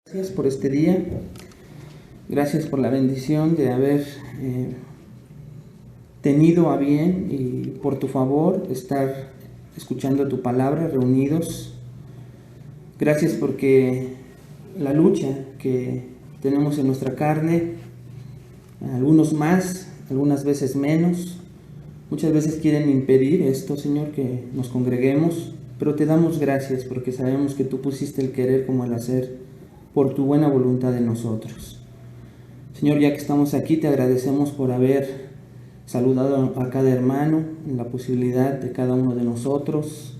Gracias por este día, gracias por la bendición de haber tenido a bien y por tu favor estar escuchando tu palabra reunidos. Gracias porque la lucha que tenemos en nuestra carne, algunos más, algunas veces menos, muchas veces quieren impedir esto, Señor, que nos congreguemos, pero te damos gracias porque sabemos que tú pusiste el querer como el hacer por tu buena voluntad de nosotros. Señor, ya que estamos aquí, te agradecemos por haber saludado a cada hermano, en la posibilidad de cada uno de nosotros.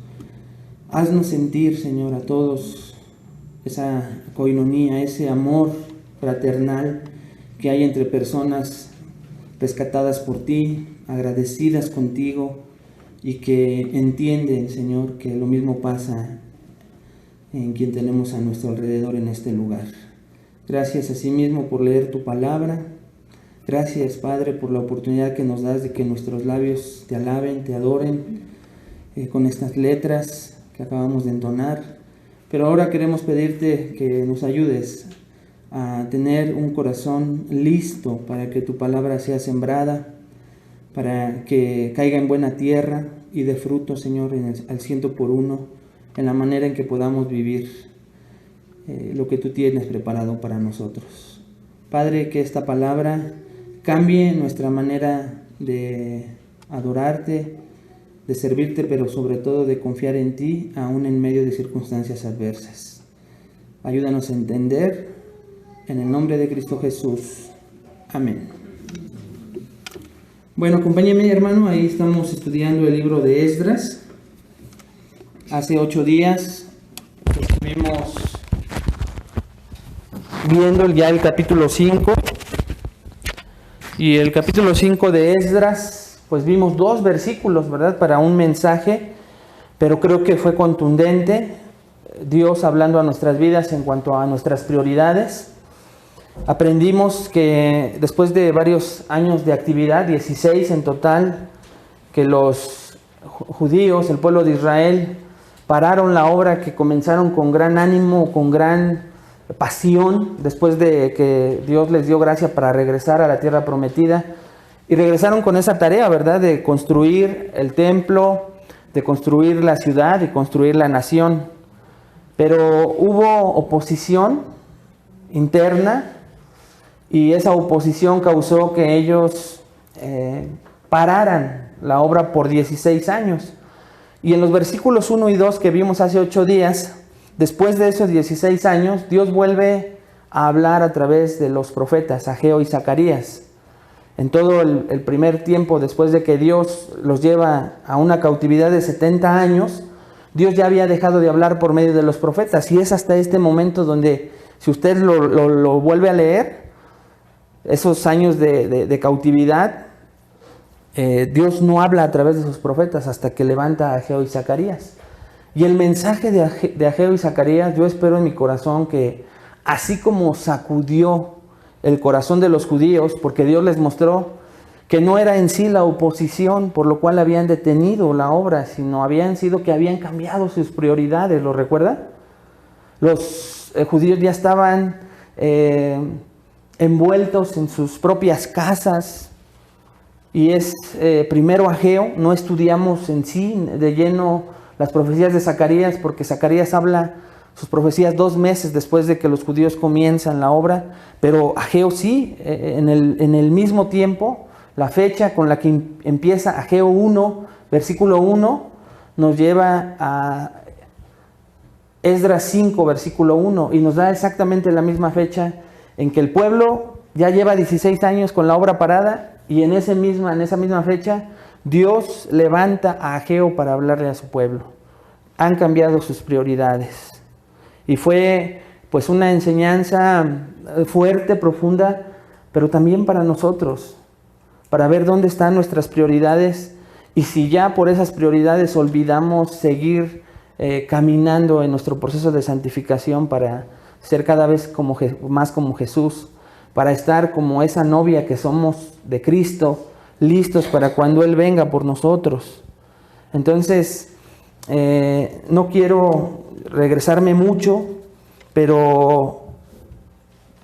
Haznos sentir, Señor, a todos esa coinonía, ese amor fraternal que hay entre personas rescatadas por ti, agradecidas contigo y que entienden, Señor, que lo mismo pasa en quien tenemos a nuestro alrededor en este lugar. Gracias asimismo por leer tu palabra. Gracias, Padre, por la oportunidad que nos das de que nuestros labios te alaben, te adoren con estas letras que acabamos de entonar. Pero ahora queremos pedirte que nos ayudes a tener un corazón listo para que tu palabra sea sembrada, para que caiga en buena tierra y dé fruto, Señor, al 100%, en la manera en que podamos vivir lo que tú tienes preparado para nosotros. Padre, que esta palabra cambie nuestra manera de adorarte, de servirte, pero sobre todo de confiar en ti, aún en medio de circunstancias adversas. Ayúdanos a entender, en el nombre de Cristo Jesús. Amén. Bueno, acompáñame, hermano, ahí estamos estudiando el libro de Esdras. Hace 8 días estuvimos viendo ya el capítulo 5. Y el capítulo 5 de Esdras, pues vimos 2 versículos, ¿verdad? Para un mensaje, pero creo que fue contundente. Dios hablando a nuestras vidas en cuanto a nuestras prioridades. Aprendimos que después de varios años de actividad, 16 en total, que los judíos, el pueblo de Israel, pararon la obra que comenzaron con gran ánimo, con gran pasión, después de que Dios les dio gracia para regresar a la tierra prometida. Y regresaron con esa tarea, ¿verdad? De construir el templo, de construir la ciudad y construir la nación. Pero hubo oposición interna y esa oposición causó que ellos pararan la obra por 16 años. Y en los versículos 1 y 2 que vimos hace 8 días, después de esos 16 años, Dios vuelve a hablar a través de los profetas, Ageo y Zacarías. En todo el primer tiempo, después de que Dios los lleva a una cautividad de 70 años, Dios ya había dejado de hablar por medio de los profetas. Y es hasta este momento donde, si usted lo vuelve a leer, esos años de cautividad, Dios no habla a través de sus profetas hasta que levanta a Ageo y Zacarías. Y el mensaje de Ageo y Zacarías, yo espero en mi corazón que así como sacudió el corazón de los judíos, porque Dios les mostró que no era en sí la oposición por lo cual habían detenido la obra, sino habían sido que habían cambiado sus prioridades, ¿lo recuerda? Los judíos ya estaban envueltos en sus propias casas. Y es primero Ageo, no estudiamos en sí de lleno las profecías de Zacarías, porque Zacarías habla sus profecías 2 meses después de que los judíos comienzan la obra, pero Ageo sí, en el mismo tiempo, la fecha con la que empieza Ageo 1, versículo 1, nos lleva a Esdras 5, versículo 1, y nos da exactamente la misma fecha en que el pueblo ya lleva 16 años con la obra parada. Y en esa misma fecha, Dios levanta a Ageo para hablarle a su pueblo. Han cambiado sus prioridades. Y fue pues una enseñanza fuerte, profunda, pero también para nosotros, para ver dónde están nuestras prioridades y si ya por esas prioridades olvidamos seguir caminando en nuestro proceso de santificación para ser cada vez más como Jesús, para estar como esa novia que somos de Cristo, listos para cuando Él venga por nosotros. Entonces, no quiero regresarme mucho, pero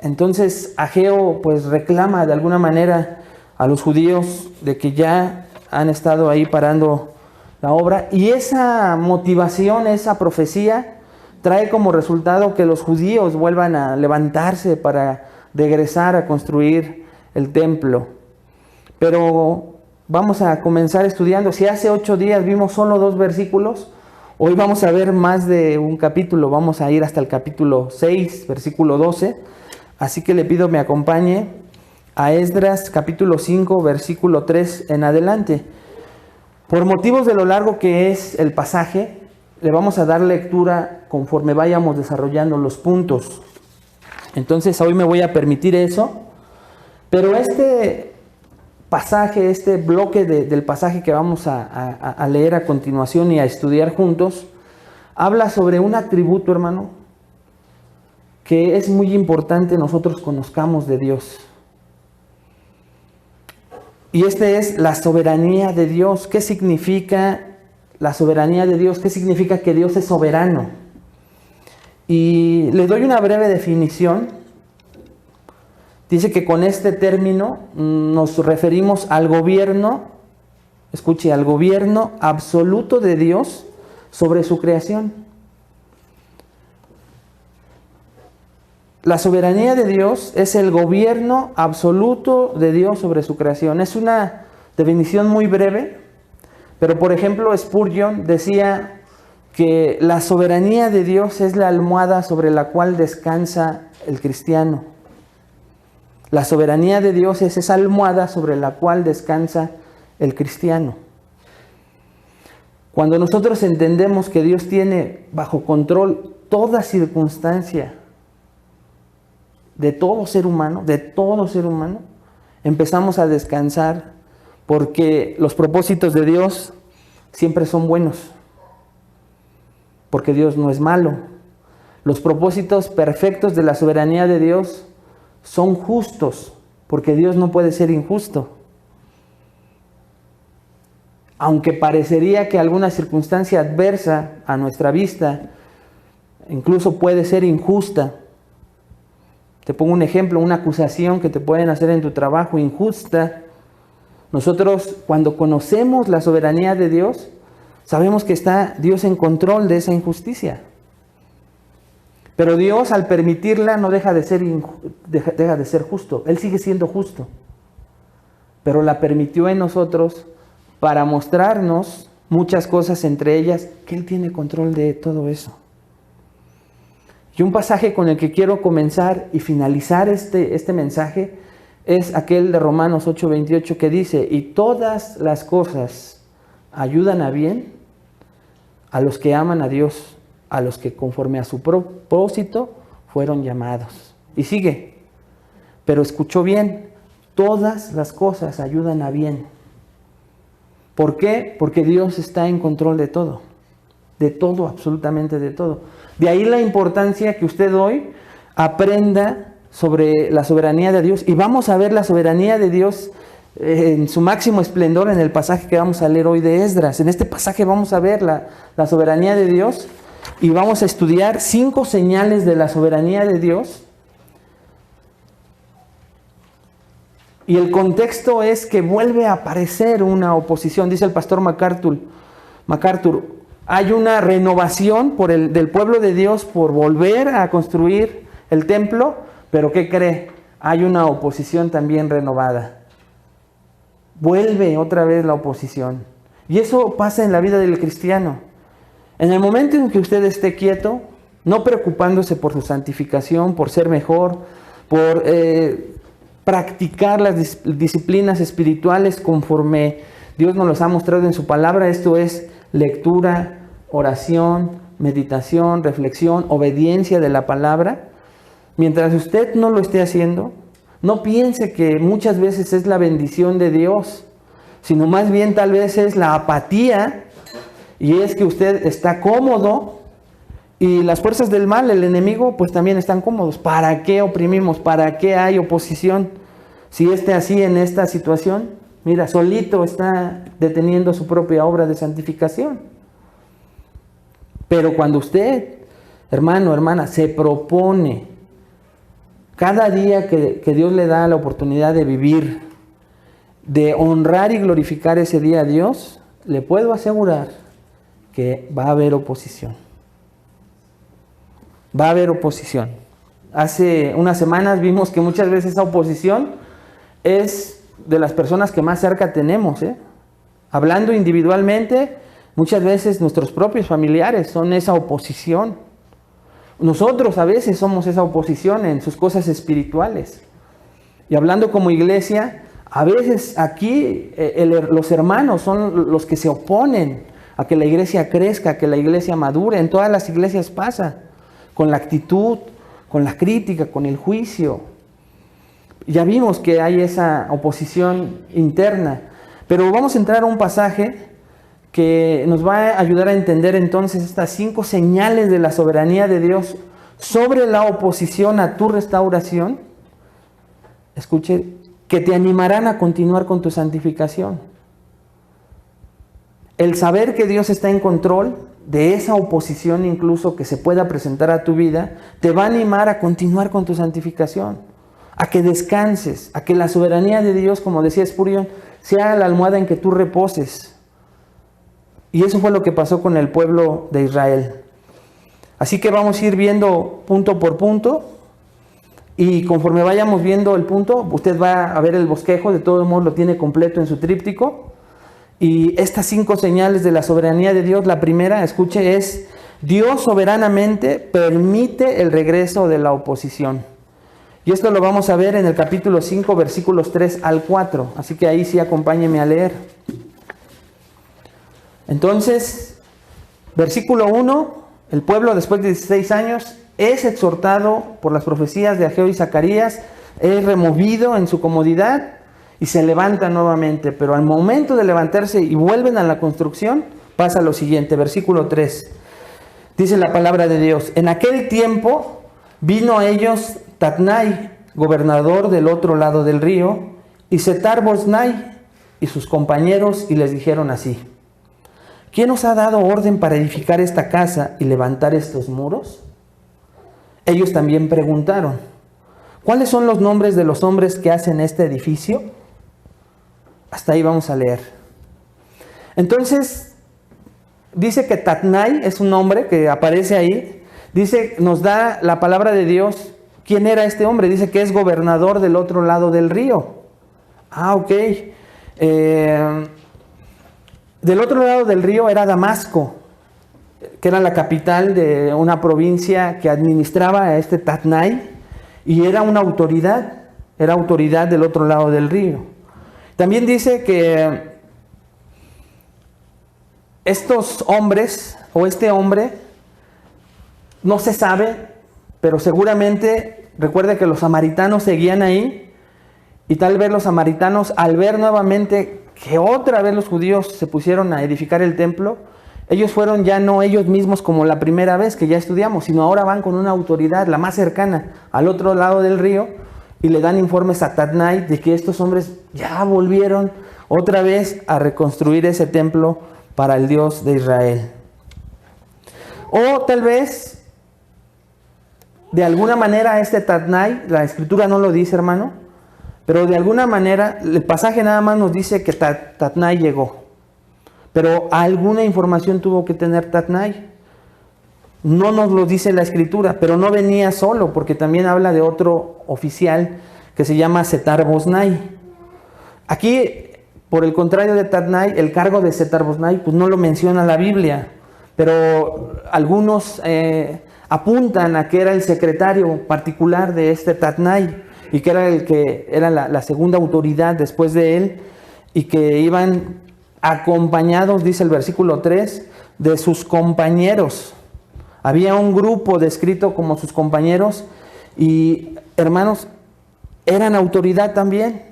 Entonces Ageo pues reclama de alguna manera a los judíos de que ya han estado ahí parando la obra, y esa motivación, esa profecía trae como resultado que los judíos vuelvan a levantarse para regresar a construir el templo. Pero vamos a comenzar estudiando. Si hace 8 días vimos solo 2 versículos, hoy vamos a ver más de un capítulo. Vamos a ir hasta el capítulo 6, versículo 12. Así que le pido me acompañe a Esdras capítulo 5, versículo 3 en adelante. Por motivos de lo largo que es el pasaje, le vamos a dar lectura conforme vayamos desarrollando los puntos. Entonces hoy me voy a permitir eso, pero este pasaje, este bloque del pasaje que vamos a leer a continuación y a estudiar juntos, habla sobre un atributo, hermano, que es muy importante nosotros conozcamos de Dios. Y este es la soberanía de Dios. ¿Qué significa la soberanía de Dios? ¿Qué significa que Dios es soberano? Y le doy una breve definición. Dice que con este término nos referimos al gobierno, escuche, al gobierno absoluto de Dios sobre su creación. La soberanía de Dios es el gobierno absoluto de Dios sobre su creación. Es una definición muy breve, pero por ejemplo Spurgeon decía que la soberanía de Dios es la almohada sobre la cual descansa el cristiano. La soberanía de Dios es esa almohada sobre la cual descansa el cristiano. Cuando nosotros entendemos que Dios tiene bajo control toda circunstancia de todo ser humano, empezamos a descansar, porque los propósitos de Dios siempre son buenos, porque Dios no es malo. Los propósitos perfectos de la soberanía de Dios son justos, porque Dios no puede ser injusto. Aunque parecería que alguna circunstancia adversa a nuestra vista incluso puede ser injusta. Te pongo un ejemplo, una acusación que te pueden hacer en tu trabajo injusta. Nosotros, cuando conocemos la soberanía de Dios, sabemos que está Dios en control de esa injusticia. Pero Dios, al permitirla, no deja de ser justo. Él sigue siendo justo. Pero la permitió en nosotros para mostrarnos muchas cosas, entre ellas que Él tiene control de todo eso. Y un pasaje con el que quiero comenzar y finalizar este mensaje es aquel de Romanos 8:28 que dice: y todas las cosas ayudan a bien a los que aman a Dios, a los que conforme a su propósito fueron llamados. Y sigue, pero escuchó bien, todas las cosas ayudan a bien. ¿Por qué? Porque Dios está en control de todo, absolutamente de todo. De ahí la importancia que usted hoy aprenda sobre la soberanía de Dios. Y vamos a ver la soberanía de Dios en su máximo esplendor en el pasaje que vamos a leer hoy de Esdras. En este pasaje vamos a ver la soberanía de Dios y vamos a estudiar 5 señales de la soberanía de Dios. Y el contexto es que vuelve a aparecer una oposición. Dice el pastor MacArthur, hay una renovación del pueblo de Dios por volver a construir el templo, pero ¿qué cree? Hay una oposición también renovada. Vuelve otra vez la oposición. Y eso pasa en la vida del cristiano. En el momento en que usted esté quieto, no preocupándose por su santificación, por ser mejor, por practicar las disciplinas espirituales conforme Dios nos los ha mostrado en su palabra, esto es lectura, oración, meditación, reflexión, obediencia de la palabra. Mientras usted no lo esté haciendo, no piense que muchas veces es la bendición de Dios, sino más bien tal vez es la apatía, y es que usted está cómodo y las fuerzas del mal, el enemigo, pues también están cómodos. ¿Para qué oprimimos? ¿Para qué hay oposición? Si esté así en esta situación, mira, solito está deteniendo su propia obra de santificación. Pero cuando usted, hermano, hermana, se propone cada día que Dios le da la oportunidad de vivir, de honrar y glorificar ese día a Dios, le puedo asegurar que va a haber oposición. Va a haber oposición. Hace unas semanas vimos que muchas veces esa oposición es de las personas que más cerca tenemos, Hablando individualmente, muchas veces nuestros propios familiares son esa oposición. Nosotros a veces somos esa oposición en sus cosas espirituales. Y hablando como iglesia, a veces aquí los hermanos son los que se oponen a que la iglesia crezca, a que la iglesia madure. En todas las iglesias pasa, con la actitud, con la crítica, con el juicio. Ya vimos que hay esa oposición interna, pero vamos a entrar a un pasaje que nos va a ayudar a entender entonces estas 5 señales de la soberanía de Dios sobre la oposición a tu restauración. Escuche, que te animarán a continuar con tu santificación. El saber que Dios está en control de esa oposición incluso que se pueda presentar a tu vida, te va a animar a continuar con tu santificación, a que descanses, a que la soberanía de Dios, como decía Spurgeon, sea la almohada en que tú reposes. Y eso fue lo que pasó con el pueblo de Israel. Así que vamos a ir viendo punto por punto. Y conforme vayamos viendo el punto, usted va a ver el bosquejo, de todos modos lo tiene completo en su tríptico. Y estas 5 señales de la soberanía de Dios, la primera, escuche, es: Dios soberanamente permite el regreso de la oposición. Y esto lo vamos a ver en el capítulo 5, versículos 3 al 4. Así que ahí sí acompáñeme a leer. Entonces, versículo 1, el pueblo después de 16 años es exhortado por las profecías de Ageo y Zacarías, es removido en su comodidad y se levanta nuevamente. Pero al momento de levantarse y vuelven a la construcción, pasa lo siguiente, versículo 3. Dice la palabra de Dios: en aquel tiempo vino a ellos Tatnai, gobernador del otro lado del río, y Setar-Boznai y sus compañeros, y les dijeron así: ¿quién os ha dado orden para edificar esta casa y levantar estos muros? Ellos también preguntaron: ¿cuáles son los nombres de los hombres que hacen este edificio? Hasta ahí vamos a leer. Entonces, dice que Tatnai es un nombre que aparece ahí. Dice, nos da la palabra de Dios. ¿Quién era este hombre? Dice que es gobernador del otro lado del río. Ok. Del otro lado del río era Damasco, que era la capital de una provincia que administraba a este Tatnai, y era una autoridad, era autoridad del otro lado del río. También dice que estos hombres, o este hombre, no se sabe, pero seguramente, recuerde que los samaritanos seguían ahí, y tal vez los samaritanos, al ver nuevamente que otra vez los judíos se pusieron a edificar el templo, ellos fueron ya no ellos mismos como la primera vez que ya estudiamos, sino ahora van con una autoridad, la más cercana, al otro lado del río, y le dan informes a Tatnai de que estos hombres ya volvieron otra vez a reconstruir ese templo para el Dios de Israel. O tal vez, de alguna manera, este Tatnai, la escritura no lo dice, hermano, pero de alguna manera, el pasaje nada más nos dice que Tatnai llegó. Pero alguna información tuvo que tener Tatnai. No nos lo dice la escritura, pero no venía solo, porque también habla de otro oficial que se llama Setar-Boznai. Aquí, por el contrario de Tatnai, el cargo de Setar-Boznai pues no lo menciona la Biblia, pero algunos apuntan a que era el secretario particular de este Tatnai, y que era el que era la segunda autoridad después de él, y que iban acompañados, dice el versículo 3, de sus compañeros. Había un grupo descrito como sus compañeros, y hermanos, eran autoridad también.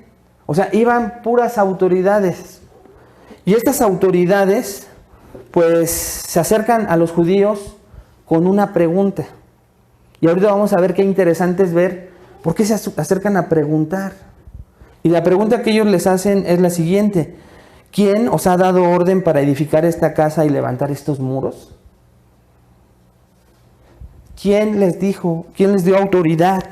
O sea, iban puras autoridades. Y estas autoridades, pues, se acercan a los judíos con una pregunta. Y ahorita vamos a ver qué interesante es ver por qué se acercan a preguntar. Y la pregunta que ellos les hacen es la siguiente: ¿quién os ha dado orden para edificar esta casa y levantar estos muros? ¿Quién les dijo? ¿Quién les dio autoridad?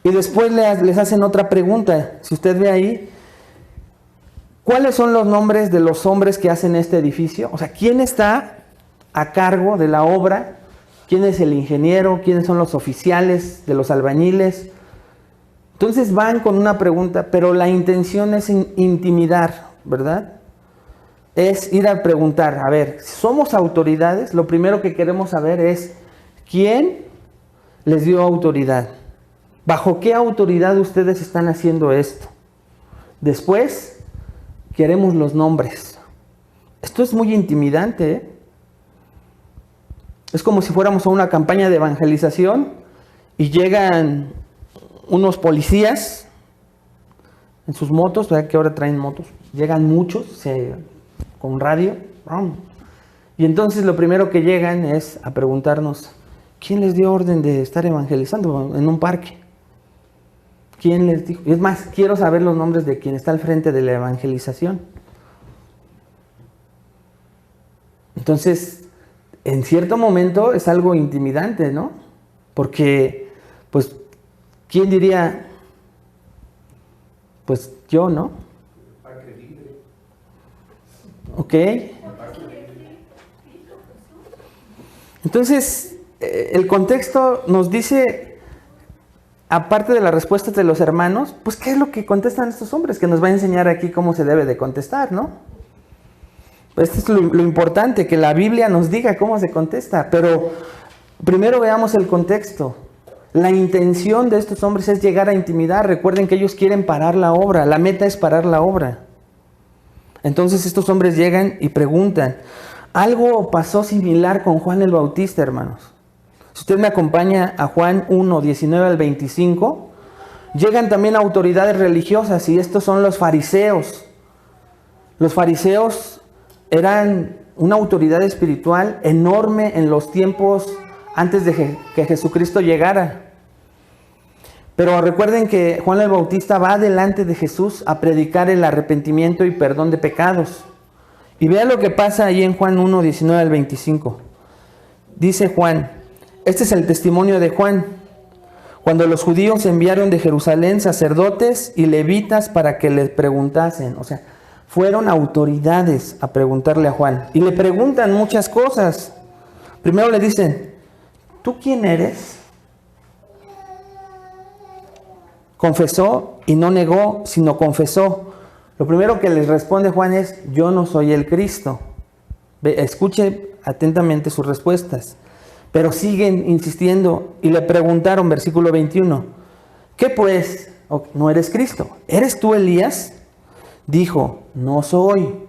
Y después les hacen otra pregunta. Si usted ve ahí, ¿cuáles son los nombres de los hombres que hacen este edificio? O sea, ¿quién está a cargo de la obra? ¿Quién es el ingeniero? ¿Quiénes son los oficiales de los albañiles? Entonces van con una pregunta, pero la intención es intimidar, ¿verdad? Es ir a preguntar, a ver, si somos autoridades, lo primero que queremos saber es ¿quién les dio autoridad? ¿Bajo qué autoridad ustedes están haciendo esto? Después, queremos los nombres. Esto es muy intimidante, ¿eh? Es como si fuéramos a una campaña de evangelización y llegan unos policías en sus motos, ¿verdad? Que ahora traen motos. Llegan muchos con radio. Y entonces lo primero que llegan es a preguntarnos, ¿quién les dio orden de estar evangelizando en un parque? ¿Quién les dijo? Y es más, quiero saber los nombres de quien está al frente de la evangelización. Entonces, en cierto momento es algo intimidante, ¿no? Porque, pues, ¿quién diría? Pues yo, ¿no? ¿Ok? Entonces, el contexto nos dice, aparte de las respuestas de los hermanos, pues ¿qué es lo que contestan estos hombres? Que nos va a enseñar aquí cómo se debe de contestar, ¿no? Pues esto es lo importante, que la Biblia nos diga cómo se contesta. Pero primero veamos el contexto. La intención de estos hombres es llegar a intimidar. Recuerden que ellos quieren parar la obra. La meta es parar la obra. Entonces estos hombres llegan y preguntan. Algo pasó similar con Juan el Bautista, hermanos. Si usted me acompaña a Juan 1, 19 al 25, llegan también autoridades religiosas y estos son los fariseos. Los fariseos eran una autoridad espiritual enorme en los tiempos antes de que Jesucristo llegara. Pero recuerden que Juan el Bautista va delante de Jesús a predicar el arrepentimiento y perdón de pecados. Y vea lo que pasa ahí en Juan 1, 19 al 25. Dice Juan, este es el testimonio de Juan. Cuando los judíos enviaron de Jerusalén sacerdotes y levitas para que les preguntasen, o sea, fueron autoridades a preguntarle a Juan. Y le preguntan muchas cosas. Primero le dicen, ¿tú quién eres? Confesó y no negó, sino confesó. Lo primero que les responde Juan es, yo no soy el Cristo. Escuche atentamente sus respuestas. Pero siguen insistiendo y le preguntaron, versículo 21, ¿qué pues? ¿No eres Cristo? ¿Eres tú Elías? Dijo, no soy.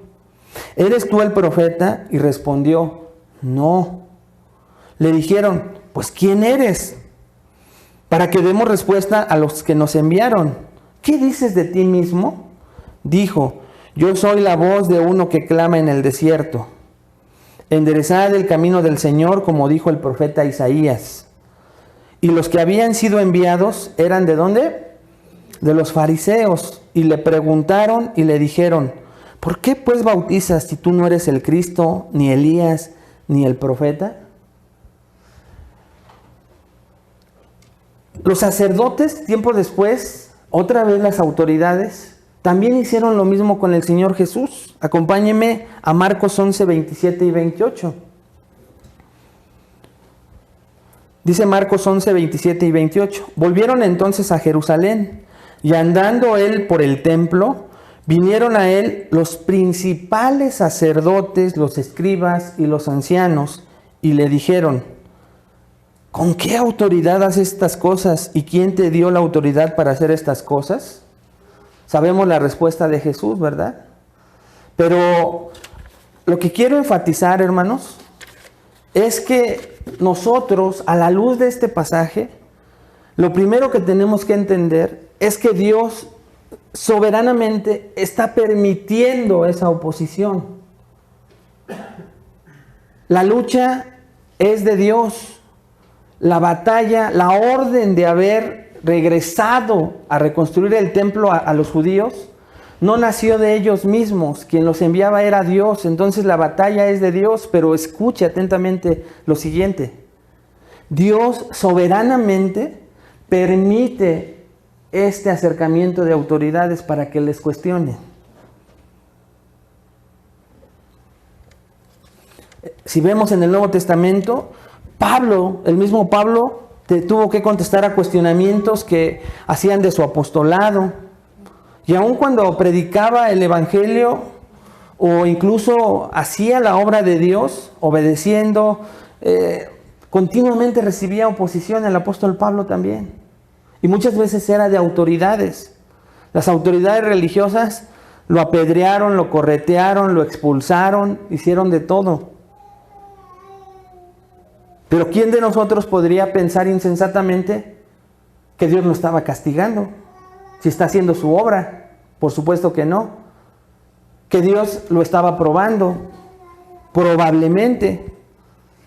¿Eres tú el profeta? Y respondió, no. Le dijeron, pues ¿quién eres? Para que demos respuesta a los que nos enviaron. ¿Qué dices de ti mismo? Dijo, yo soy la voz de uno que clama en el desierto. Enderezad el camino del Señor, como dijo el profeta Isaías. Y los que habían sido enviados eran ¿de dónde? De los fariseos. Y le preguntaron y le dijeron, ¿por qué pues bautizas si tú no eres el Cristo, ni Elías, ni el profeta? Los sacerdotes, tiempo después, otra vez las autoridades, también hicieron lo mismo con el Señor Jesús. Acompáñeme a Marcos 11, 27 y 28. Dice Marcos 11, 27 y 28. Volvieron entonces a Jerusalén, y andando él por el templo, vinieron a él los principales sacerdotes, los escribas y los ancianos, y le dijeron, ¿con qué autoridad haces estas cosas? ¿Y quién te dio la autoridad para hacer estas cosas? Sabemos la respuesta de Jesús, ¿verdad? Pero lo que quiero enfatizar, hermanos, es que nosotros, a la luz de este pasaje, lo primero que tenemos que entender es que Dios soberanamente está permitiendo esa oposición. La lucha es de Dios. La batalla, la orden de haber regresado a reconstruir el templo a los judíos, no nació de ellos mismos. Quien los enviaba era Dios. Entonces la batalla es de Dios, pero escuche atentamente lo siguiente. Dios soberanamente permite este acercamiento de autoridades para que les cuestionen. Si vemos en el Nuevo Testamento, Pablo, el mismo Pablo, tuvo que contestar a cuestionamientos que hacían de su apostolado. Y aun cuando predicaba el Evangelio o incluso hacía la obra de Dios, obedeciendo, continuamente recibía oposición. El apóstol Pablo también. Y muchas veces era de autoridades. Las autoridades religiosas lo apedrearon, lo corretearon, lo expulsaron, hicieron de todo. Pero ¿quién de nosotros podría pensar insensatamente que Dios lo estaba castigando? Si está haciendo su obra, por supuesto que no. Que Dios lo estaba probando, probablemente.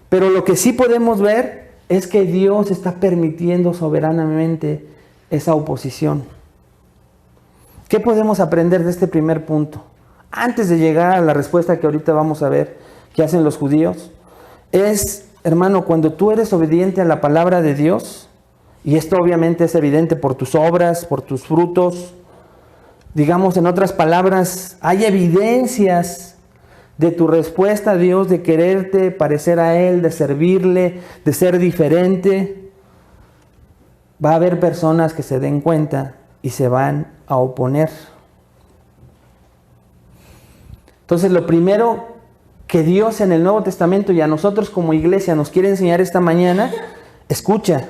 Pero lo que sí podemos ver es que Dios está permitiendo soberanamente esa oposición. ¿Qué podemos aprender de este primer punto? Antes de llegar a la respuesta que ahorita vamos a ver que hacen los judíos, es, hermano, cuando tú eres obediente a la palabra de Dios, y esto obviamente es evidente por tus obras, por tus frutos, digamos en otras palabras, hay evidencias de tu respuesta a Dios, de quererte parecer a Él, de servirle, de ser diferente. Va a haber personas que se den cuenta y se van a oponer. Entonces, lo primero que Dios en el Nuevo Testamento y a nosotros como iglesia nos quiere enseñar esta mañana, escucha,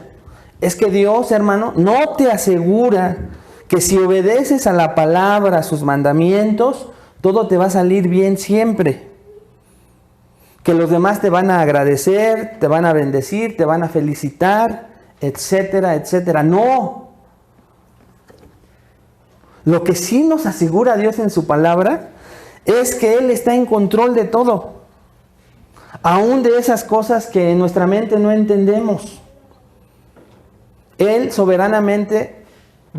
es que Dios, hermano, no te asegura que si obedeces a la palabra, a sus mandamientos, todo te va a salir bien siempre. Que los demás te van a agradecer, te van a bendecir, te van a felicitar, etcétera, etcétera. No. Lo que sí nos asegura Dios en su palabra es que Él está en control de todo. Aún de esas cosas que en nuestra mente no entendemos. Él soberanamente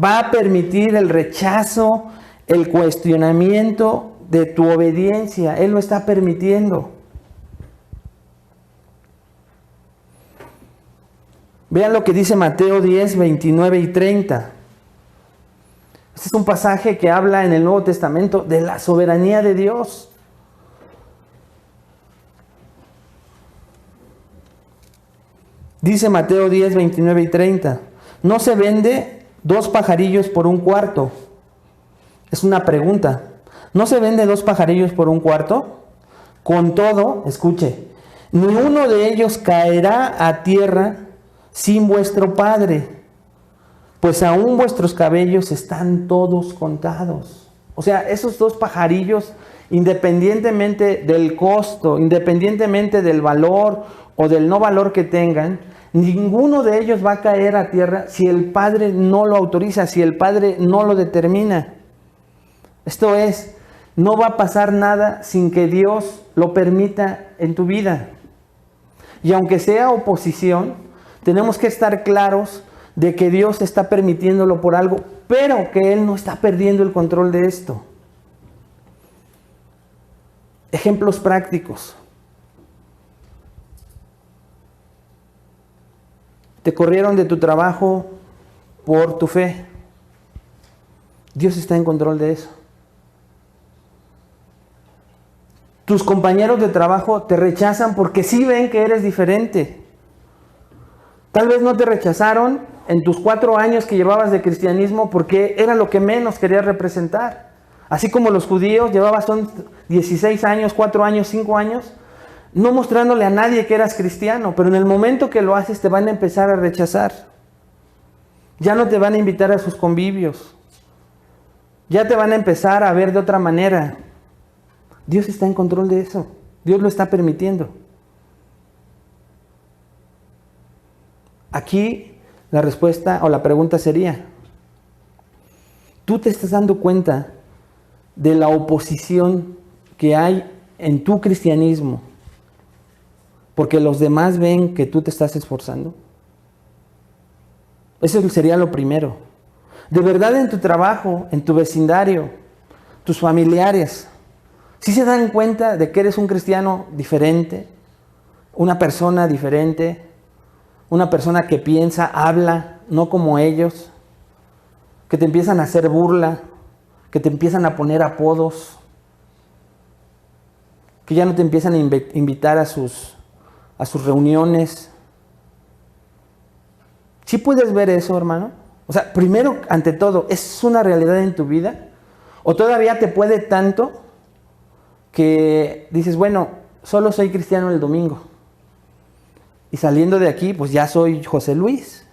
va a permitir el rechazo, el cuestionamiento de tu obediencia. Él lo está permitiendo. Vean lo que dice Mateo 10, 29 y 30. Este es un pasaje que habla en el Nuevo Testamento de la soberanía de Dios. Dice Mateo 10, 29 y 30. ¿No se vende 2 pajarillos por un cuarto? Es una pregunta. ¿No se vende 2 pajarillos por un cuarto? Con todo, escuche, ni uno de ellos caerá a tierra sin vuestro Padre, pues aún vuestros cabellos están todos contados. O sea, esos 2 pajarillos, independientemente del costo, independientemente del valor o del no valor que tengan, ninguno de ellos va a caer a tierra si el Padre no lo autoriza, si el Padre no lo determina. Esto es, no va a pasar nada sin que Dios lo permita en tu vida. Y aunque sea oposición, tenemos que estar claros de que Dios está permitiéndolo por algo, pero que Él no está perdiendo el control de esto. Ejemplos prácticos. Te corrieron de tu trabajo por tu fe. Dios está en control de eso. Tus compañeros de trabajo te rechazan porque sí ven que eres diferente. Tal vez no te rechazaron en tus 4 años que llevabas de cristianismo porque era lo que menos querías representar. Así como los judíos llevabas 16 años, 4 años, 5 años, no mostrándole a nadie que eras cristiano, pero en el momento que lo haces te van a empezar a rechazar. Ya no te van a invitar a sus convivios. Ya te van a empezar a ver de otra manera. Dios está en control de eso. Dios lo está permitiendo. Aquí la respuesta o la pregunta sería, ¿tú te estás dando cuenta de la oposición que hay en tu cristianismo porque los demás ven que tú te estás esforzando? Eso sería lo primero. De verdad, en tu trabajo, en tu vecindario, tus familiares, ¿sí se dan cuenta de que eres un cristiano diferente? Una persona diferente, una persona que piensa, habla, no como ellos, que te empiezan a hacer burla, que te empiezan a poner apodos, que ya no te empiezan a invitar a sus reuniones. ¿Sí puedes ver eso, hermano? O sea, primero, ante todo, ¿es una realidad en tu vida? ¿O todavía te puede tanto que dices, bueno, solo soy cristiano el domingo? Y saliendo de aquí, pues ya soy José Luis.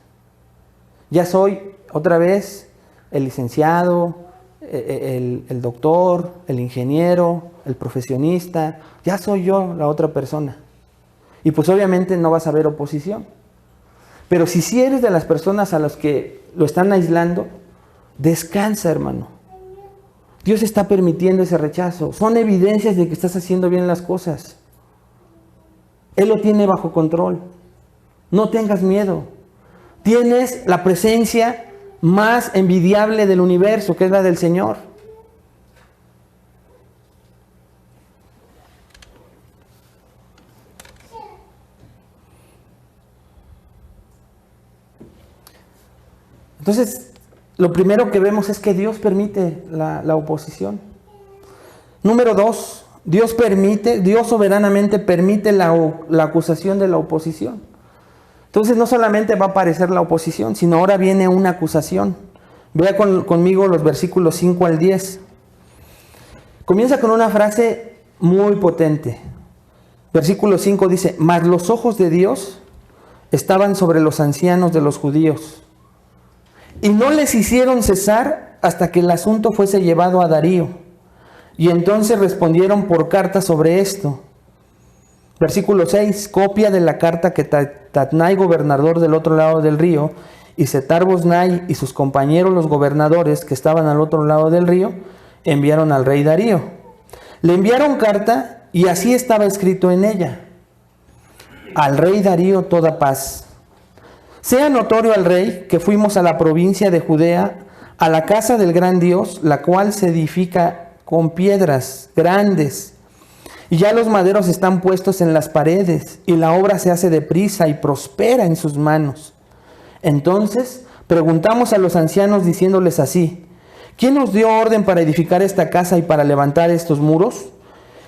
Ya soy otra vez el licenciado, el doctor, el ingeniero, el profesionista. Ya soy yo la otra persona. Y pues obviamente no vas a ver oposición. Pero si eres de las personas a las que lo están aislando, descansa, hermano. Dios está permitiendo ese rechazo. Son evidencias de que estás haciendo bien las cosas. Él lo tiene bajo control. No tengas miedo. Tienes la presencia más envidiable del universo, que es la del Señor. Entonces, lo primero que vemos es que Dios permite la oposición. Número 2, Dios soberanamente permite la acusación de la oposición. Entonces no solamente va a aparecer la oposición, sino ahora viene una acusación. Vea conmigo los versículos 5 al 10. Comienza con una frase muy potente. Versículo 5 dice, mas los ojos de Dios estaban sobre los ancianos de los judíos, y no les hicieron cesar hasta que el asunto fuese llevado a Darío. Y entonces respondieron por carta sobre esto. Versículo 6, copia de la carta que Tatnai, gobernador del otro lado del río, y Setar-Boznai y sus compañeros los gobernadores que estaban al otro lado del río, enviaron al rey Darío. Le enviaron carta y así estaba escrito en ella: al rey Darío toda paz. Sea notorio al rey que fuimos a la provincia de Judea, a la casa del gran Dios, la cual se edifica con piedras grandes. Y ya los maderos están puestos en las paredes, y la obra se hace deprisa y prospera en sus manos. Entonces preguntamos a los ancianos diciéndoles así: ¿quién nos dio orden para edificar esta casa y para levantar estos muros?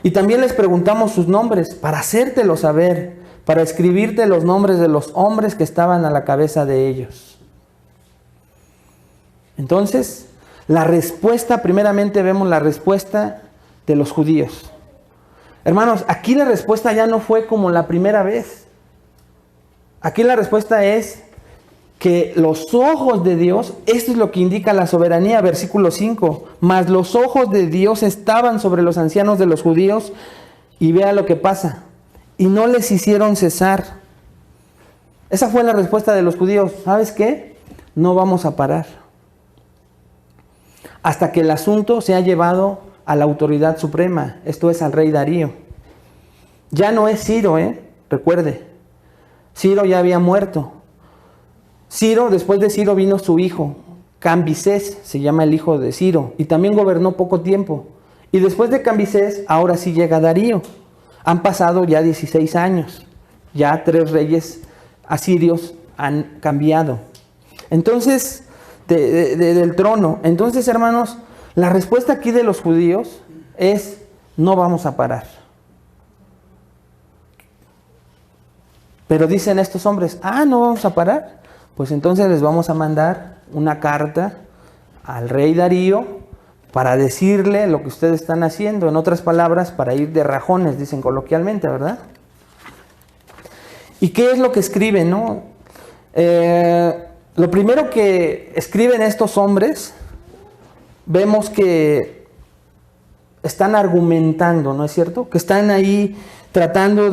Y también les preguntamos sus nombres para hacértelo saber, para escribirte los nombres de los hombres que estaban a la cabeza de ellos. Entonces, la respuesta, primeramente vemos la respuesta de los judíos. Hermanos, aquí la respuesta ya no fue como la primera vez. Aquí la respuesta es que los ojos de Dios, esto es lo que indica la soberanía, versículo 5, mas los ojos de Dios estaban sobre los ancianos de los judíos, y vea lo que pasa, y no les hicieron cesar. Esa fue la respuesta de los judíos. ¿Sabes qué? No vamos a parar hasta que el asunto sea llevado a la autoridad suprema, esto es al rey Darío. Ya no es Ciro, recuerde, Ciro ya había muerto. Ciro, después de Ciro vino su hijo, Cambises, se llama el hijo de Ciro, y también gobernó poco tiempo. Y después de Cambises, ahora sí llega Darío. Han pasado ya 16 años, ya 3 reyes asirios han cambiado. Entonces, del trono. Entonces, hermanos, la respuesta aquí de los judíos es: no vamos a parar. Pero dicen estos hombres: no vamos a parar. Pues entonces les vamos a mandar una carta al rey Darío para decirle lo que ustedes están haciendo. En otras palabras, para ir de rajones, dicen coloquialmente, ¿verdad? ¿Y qué es lo que escriben, no? Lo primero que escriben estos hombres, vemos que están argumentando, ¿no es cierto? Que están ahí tratando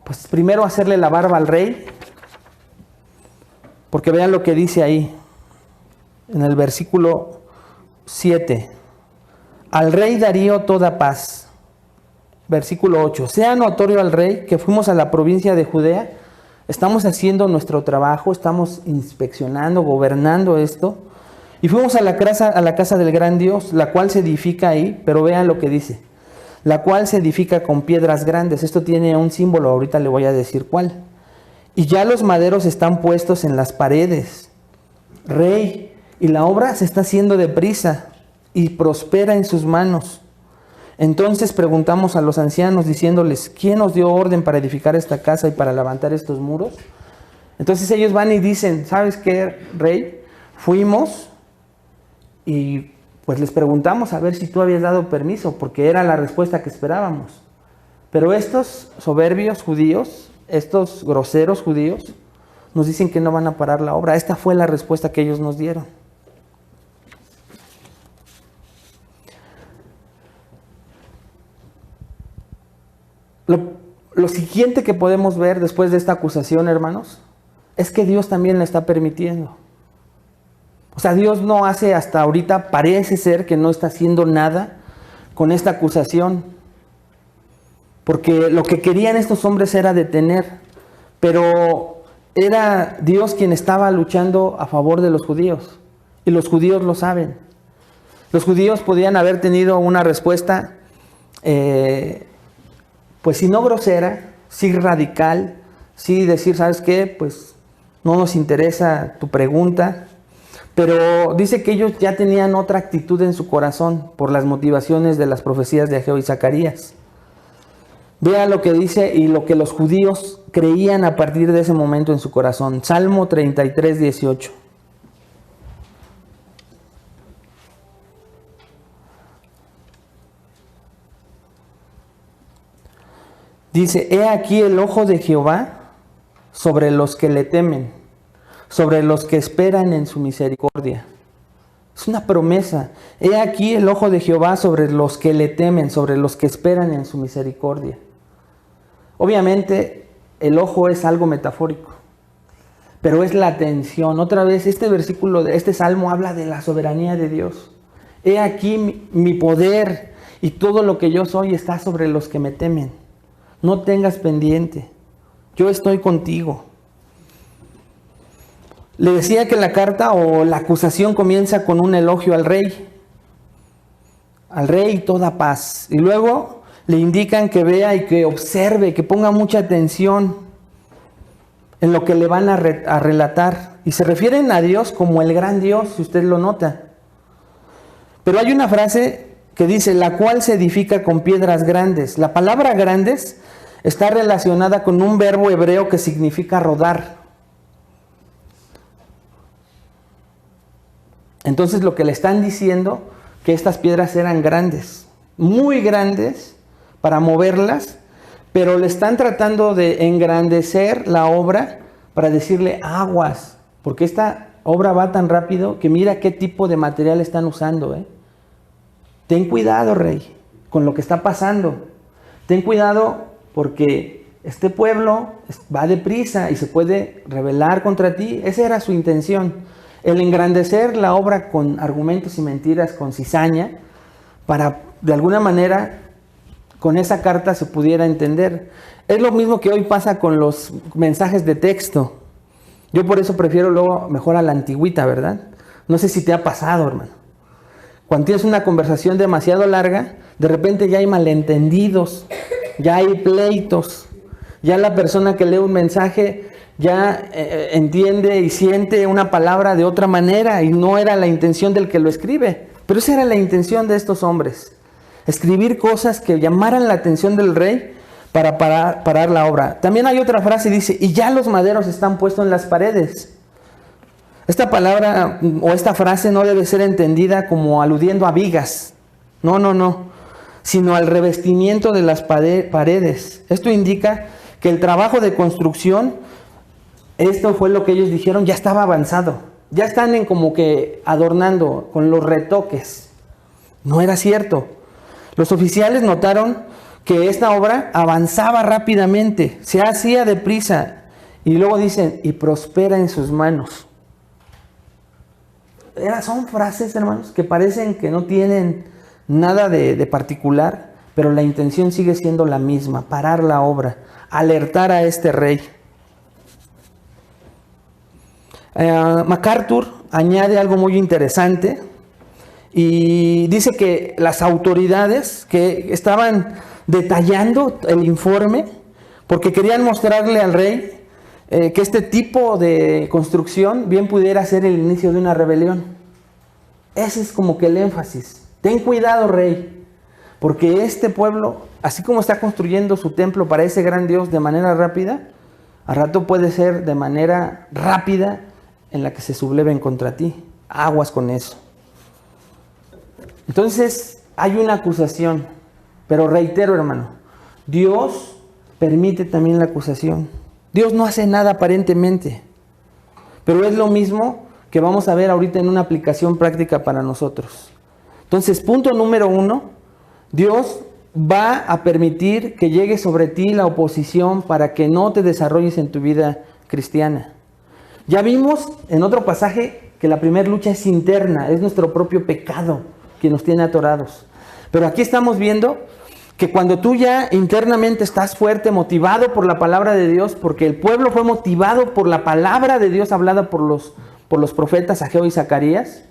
pues primero hacerle la barba al rey, porque vean lo que dice ahí, en el versículo 7. Al rey Darío toda paz. Versículo 8. Sea notorio al rey que fuimos a la provincia de Judea, estamos haciendo nuestro trabajo, estamos inspeccionando, gobernando esto, y fuimos a la casa del gran Dios, la cual se edifica ahí, pero vean lo que dice: la cual se edifica con piedras grandes. Esto tiene un símbolo, ahorita le voy a decir cuál. Y ya los maderos están puestos en las paredes. rey, y la obra se está haciendo deprisa y prospera en sus manos. Entonces preguntamos a los ancianos diciéndoles, ¿quién nos dio orden para edificar esta casa y para levantar estos muros? Entonces ellos van y dicen, ¿sabes qué, rey? Fuimos y pues les preguntamos a ver si tú habías dado permiso, porque era la respuesta que esperábamos. Pero estos soberbios judíos, estos groseros judíos, nos dicen que no van a parar la obra. Esta fue la respuesta que ellos nos dieron. Lo siguiente que podemos ver después de esta acusación, hermanos, es que Dios también la está permitiendo. O sea, Dios no hace hasta ahorita, parece ser que no está haciendo nada con esta acusación. Porque lo que querían estos hombres era detener, pero era Dios quien estaba luchando a favor de los judíos. Y los judíos lo saben. Los judíos podían haber tenido una respuesta, pues si no grosera, sí radical, sí decir, ¿sabes qué? Pues no nos interesa tu pregunta. Pero dice que ellos ya tenían otra actitud en su corazón por las motivaciones de las profecías de Ageo y Zacarías. Vea lo que dice y lo que los judíos creían a partir de ese momento en su corazón. Salmo 33, 18. Dice, he aquí el ojo de Jehová sobre los que le temen, sobre los que esperan en su misericordia. Es una promesa. He aquí el ojo de Jehová sobre los que le temen, sobre los que esperan en su misericordia. Obviamente el ojo es algo metafórico, pero es la atención. Otra vez este versículo, este salmo habla de la soberanía de Dios. He aquí mi poder y todo lo que yo soy está sobre los que me temen. No tengas pendiente, yo estoy contigo. Le decía que la carta o la acusación comienza con un elogio al rey toda paz. Y luego le indican que vea y que observe, que ponga mucha atención en lo que le van a relatar. Y se refieren a Dios como el gran Dios, si usted lo nota. Pero hay una frase que dice, la cual se edifica con piedras grandes. La palabra grandes está relacionada con un verbo hebreo que significa rodar. Entonces lo que le están diciendo, que estas piedras eran grandes, muy grandes para moverlas, pero le están tratando de engrandecer la obra para decirle aguas, porque esta obra va tan rápido que mira qué tipo de material están usando. Ten cuidado, rey, con lo que está pasando. Ten cuidado porque este pueblo va deprisa y se puede rebelar contra ti. Esa era su intención, el engrandecer la obra con argumentos y mentiras, con cizaña, para de alguna manera con esa carta se pudiera entender. Es lo mismo que hoy pasa con los mensajes de texto. Yo por eso prefiero luego mejor a la antigüita, ¿verdad? No sé si te ha pasado, hermano. Cuando tienes una conversación demasiado larga, de repente ya hay malentendidos, ya hay pleitos, ya la persona que lee un mensaje ya entiende y siente una palabra de otra manera y no era la intención del que lo escribe. Pero esa era la intención de estos hombres, escribir cosas que llamaran la atención del rey para parar la obra. También hay otra frase, dice, y ya los maderos están puestos en las paredes. Esta palabra o esta frase no debe ser entendida como aludiendo a vigas. No, sino al revestimiento de las paredes. Esto indica que el trabajo de construcción, esto fue lo que ellos dijeron, ya estaba avanzado. Ya están como que adornando con los retoques. No era cierto. Los oficiales notaron que esta obra avanzaba rápidamente, se hacía deprisa. Y luego dicen, y prospera en sus manos. Son frases, hermanos, que parecen que no tienen nada de particular, pero la intención sigue siendo la misma, parar la obra, alertar a este rey. MacArthur añade algo muy interesante y dice que las autoridades que estaban detallando el informe, porque querían mostrarle al rey que este tipo de construcción bien pudiera ser el inicio de una rebelión. Ese es como que el énfasis. Ten cuidado, rey, porque este pueblo, así como está construyendo su templo para ese gran Dios de manera rápida, al rato puede ser de manera rápida en la que se subleven contra ti. Aguas con eso. Entonces hay una acusación, pero reitero, hermano, Dios permite también la acusación. Dios no hace nada aparentemente, pero es lo mismo que vamos a ver ahorita en una aplicación práctica para nosotros. Entonces, punto número 1, Dios va a permitir que llegue sobre ti la oposición para que no te desarrolles en tu vida cristiana. Ya vimos en otro pasaje que la primera lucha es interna, es nuestro propio pecado que nos tiene atorados. Pero aquí estamos viendo que cuando tú ya internamente estás fuerte, motivado por la palabra de Dios, porque el pueblo fue motivado por la palabra de Dios hablada por los profetas Ageo y Zacarías,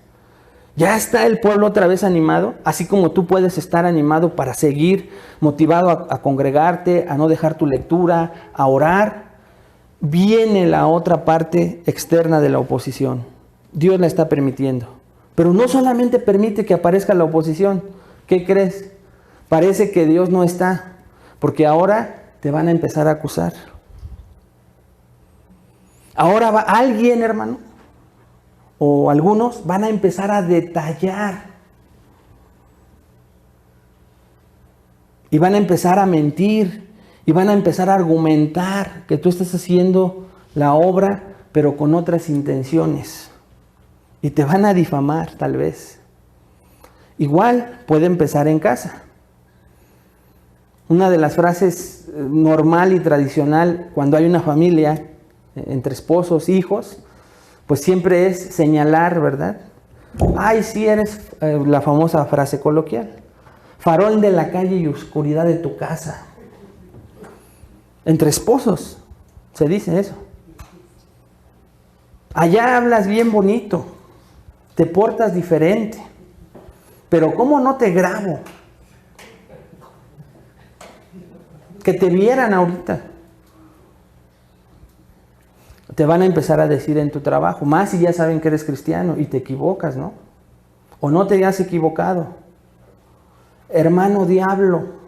ya está el pueblo otra vez animado, así como tú puedes estar animado para seguir motivado a congregarte, a no dejar tu lectura, a orar. Viene la otra parte externa de la oposición. Dios la está permitiendo. Pero no solamente permite que aparezca la oposición. ¿Qué crees? Parece que Dios no está, porque ahora te van a empezar a acusar. Ahora va alguien, hermano, o algunos van a empezar a detallar. Y van a empezar a mentir. Y van a empezar a argumentar que tú estás haciendo la obra, pero con otras intenciones. Y te van a difamar, tal vez. Igual puede empezar en casa. Una de las frases normal y tradicional cuando hay una familia entre esposos, hijos, pues siempre es señalar, ¿verdad? Ay, sí, eres la famosa frase coloquial. Farol de la calle y oscuridad de tu casa. Entre esposos se dice eso. Allá hablas bien bonito, te portas diferente, pero ¿cómo no te grabo? Que te vieran ahorita. Te van a empezar a decir en tu trabajo, más si ya saben que eres cristiano y te equivocas, ¿no? O no te has equivocado. Hermano diablo.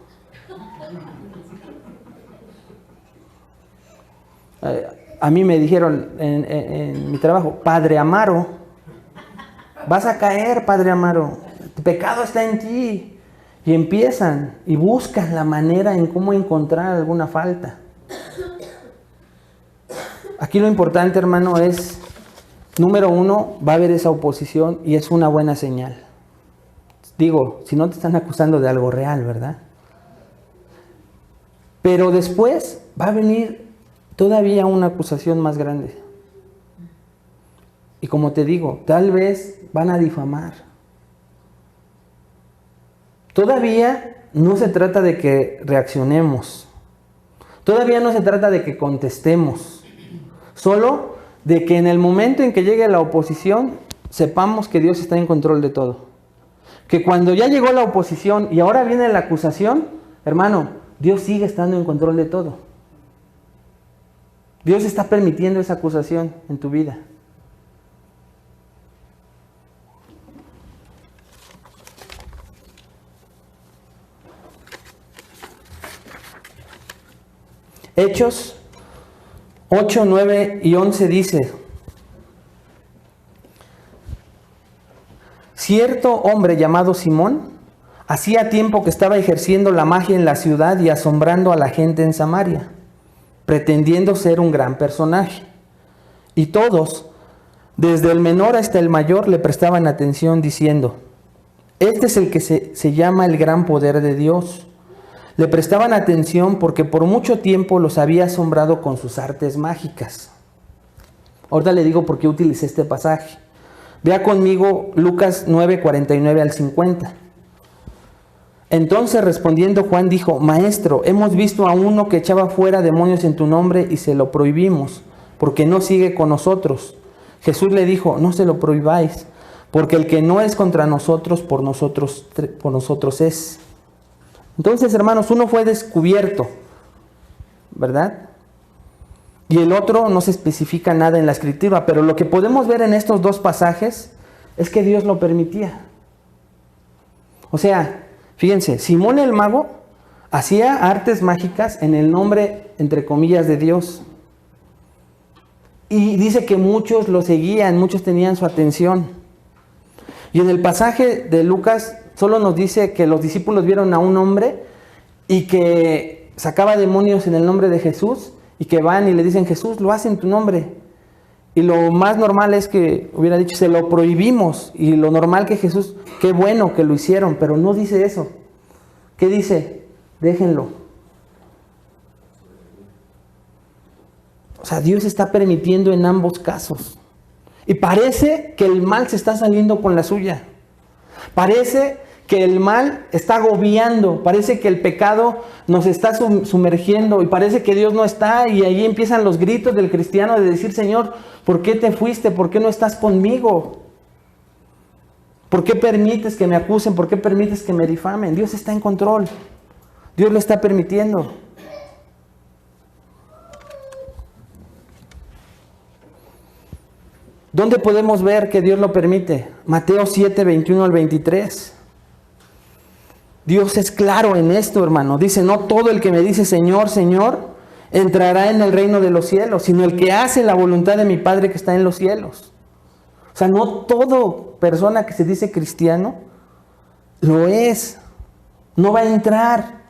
A mí me dijeron en mi trabajo, Padre Amaro, vas a caer, Padre Amaro, tu pecado está en ti. Y empiezan y buscan la manera en cómo encontrar alguna falta. Aquí lo importante, hermano, es, número 1, va a haber esa oposición y es una buena señal. Digo, si no te están acusando de algo real, ¿verdad? Pero después va a venir todavía una acusación más grande. Y como te digo, tal vez van a difamar. Todavía no se trata de que reaccionemos. Todavía no se trata de que contestemos. Solo de que en el momento en que llegue la oposición, sepamos que Dios está en control de todo. Que cuando ya llegó la oposición y ahora viene la acusación, hermano, Dios sigue estando en control de todo. Dios está permitiendo esa acusación en tu vida. Hechos 8, 9 y 11 dice: cierto hombre llamado Simón hacía tiempo que estaba ejerciendo la magia en la ciudad y asombrando a la gente en Samaria, pretendiendo ser un gran personaje. Y todos, desde el menor hasta el mayor, le prestaban atención diciendo: este es el que se llama el gran poder de Dios. Le prestaban atención porque por mucho tiempo los había asombrado con sus artes mágicas. Ahorita le digo por qué utilicé este pasaje. Vea conmigo Lucas 9, 49 al 50. Entonces respondiendo Juan dijo: Maestro, hemos visto a uno que echaba fuera demonios en tu nombre y se lo prohibimos, porque no sigue con nosotros. Jesús le dijo: no se lo prohibáis, porque el que no es contra nosotros, por nosotros es. Entonces, hermanos, uno fue descubierto, ¿verdad? y el otro no se especifica nada en la escritura, pero lo que podemos ver en estos dos pasajes es que Dios lo permitía. O sea, fíjense, Simón el mago hacía artes mágicas en el nombre, entre comillas, de Dios. Y dice que muchos lo seguían, muchos tenían su atención. Y en el pasaje de Lucas solo nos dice que los discípulos vieron a un hombre y que sacaba demonios en el nombre de Jesús y que van y le dicen, Jesús, lo hace en tu nombre. Y lo más normal es que hubiera dicho, se lo prohibimos. Y lo normal que Jesús, qué bueno que lo hicieron, pero no dice eso. ¿Qué dice? Déjenlo. O sea, Dios está permitiendo en ambos casos. Y parece que el mal se está saliendo con la suya. Parece que el mal está agobiando. Parece que el pecado nos está sumergiendo. Y parece que Dios no está. Y ahí empiezan los gritos del cristiano de decir, Señor, ¿por qué te fuiste? ¿Por qué no estás conmigo? ¿Por qué permites que me acusen? ¿Por qué permites que me difamen? Dios está en control. Dios lo está permitiendo. ¿Dónde podemos ver que Dios lo permite? Mateo 7, 21 al 23. Dios es claro en esto, hermano. Dice, no todo el que me dice Señor, Señor, entrará en el reino de los cielos, sino el que hace la voluntad de mi Padre que está en los cielos. O sea, no toda persona que se dice cristiano lo es. No va a entrar.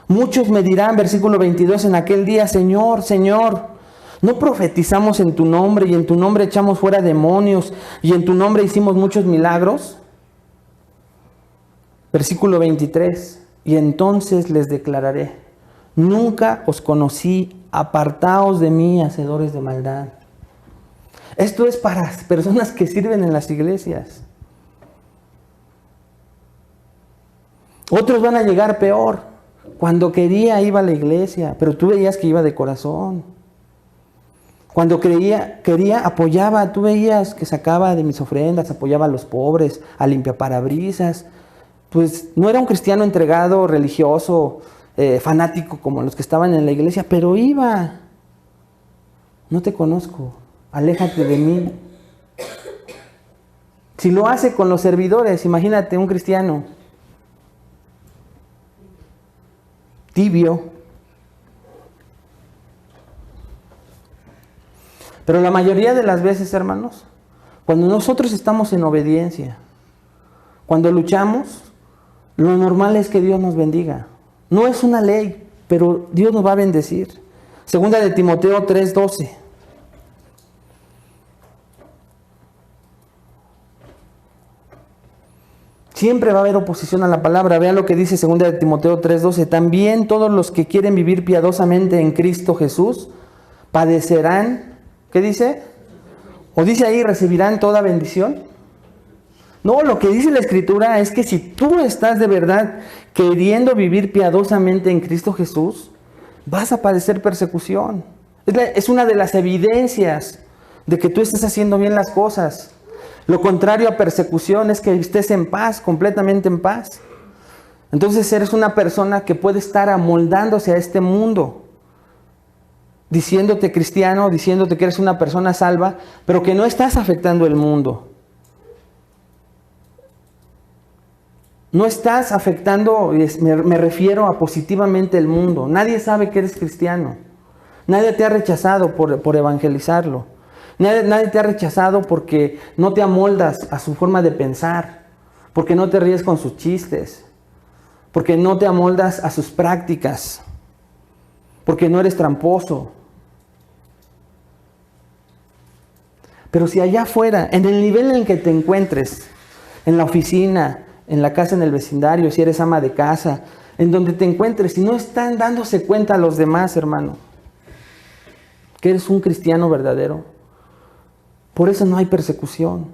Muchos me dirán, versículo 22, en aquel día, Señor, Señor, ¿no profetizamos en tu nombre y en tu nombre echamos fuera demonios y en tu nombre hicimos muchos milagros? Versículo 23, y entonces les declararé, nunca os conocí, apartaos de mí, hacedores de maldad. Esto es para personas que sirven en las iglesias. Otros van a llegar peor. Cuando quería iba a la iglesia, pero tú veías que iba de corazón. Cuando quería apoyaba, tú veías que sacaba de mis ofrendas, apoyaba a los pobres, a limpiaparabrisas. Pues no era un cristiano entregado, religioso, fanático como los que estaban en la iglesia, pero iba. No te conozco, aléjate de mí. Si lo hace con los servidores, imagínate un cristiano tibio. Pero la mayoría de las veces, hermanos, cuando nosotros estamos en obediencia, cuando luchamos, lo normal es que Dios nos bendiga. No es una ley, pero Dios nos va a bendecir. Segunda de Timoteo 3:12. Siempre va a haber oposición a la palabra. Vean lo que dice segunda de Timoteo 3:12. También todos los que quieren vivir piadosamente en Cristo Jesús padecerán. ¿Qué dice? ¿O dice ahí recibirán toda bendición? No, lo que dice la Escritura es que si tú estás de verdad queriendo vivir piadosamente en Cristo Jesús, vas a padecer persecución. Es una de las evidencias de que tú estás haciendo bien las cosas. Lo contrario a persecución es que estés en paz, completamente en paz. Entonces eres una persona que puede estar amoldándose a este mundo, diciéndote cristiano, diciéndote que eres una persona salva, pero que no estás afectando el mundo. No estás afectando, me refiero a positivamente el mundo. Nadie sabe que eres cristiano. Nadie te ha rechazado por evangelizarlo. Nadie te ha rechazado porque no te amoldas a su forma de pensar, porque no te ríes con sus chistes, porque no te amoldas a sus prácticas, porque no eres tramposo. Pero si allá afuera, en el nivel en el que te encuentres, en la oficina, en la casa, en el vecindario, si eres ama de casa, en donde te encuentres, si no están dándose cuenta a los demás, hermano, que eres un cristiano verdadero, por eso no hay persecución.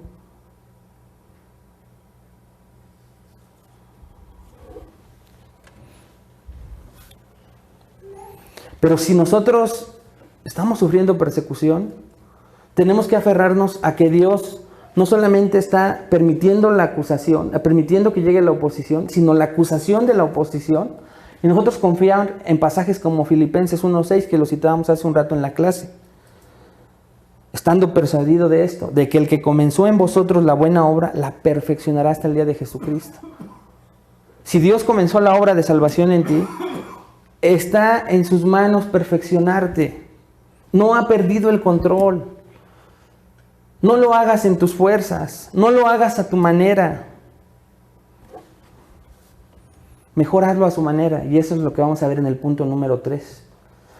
Pero si nosotros estamos sufriendo persecución, tenemos que aferrarnos a que Dios no solamente está permitiendo la acusación, permitiendo que llegue la oposición, sino la acusación de la oposición Y nosotros confiamos en pasajes como Filipenses 1:6, que lo citábamos hace un rato en la clase. Estando persuadido de esto, de que el que comenzó en vosotros la buena obra, la perfeccionará hasta el día de Jesucristo. Si Dios comenzó la obra de salvación en ti, está en sus manos perfeccionarte. No ha perdido el control. No lo hagas en tus fuerzas, no lo hagas a tu manera. Mejor hazlo a su manera, y eso es lo que vamos a ver en el punto número 3.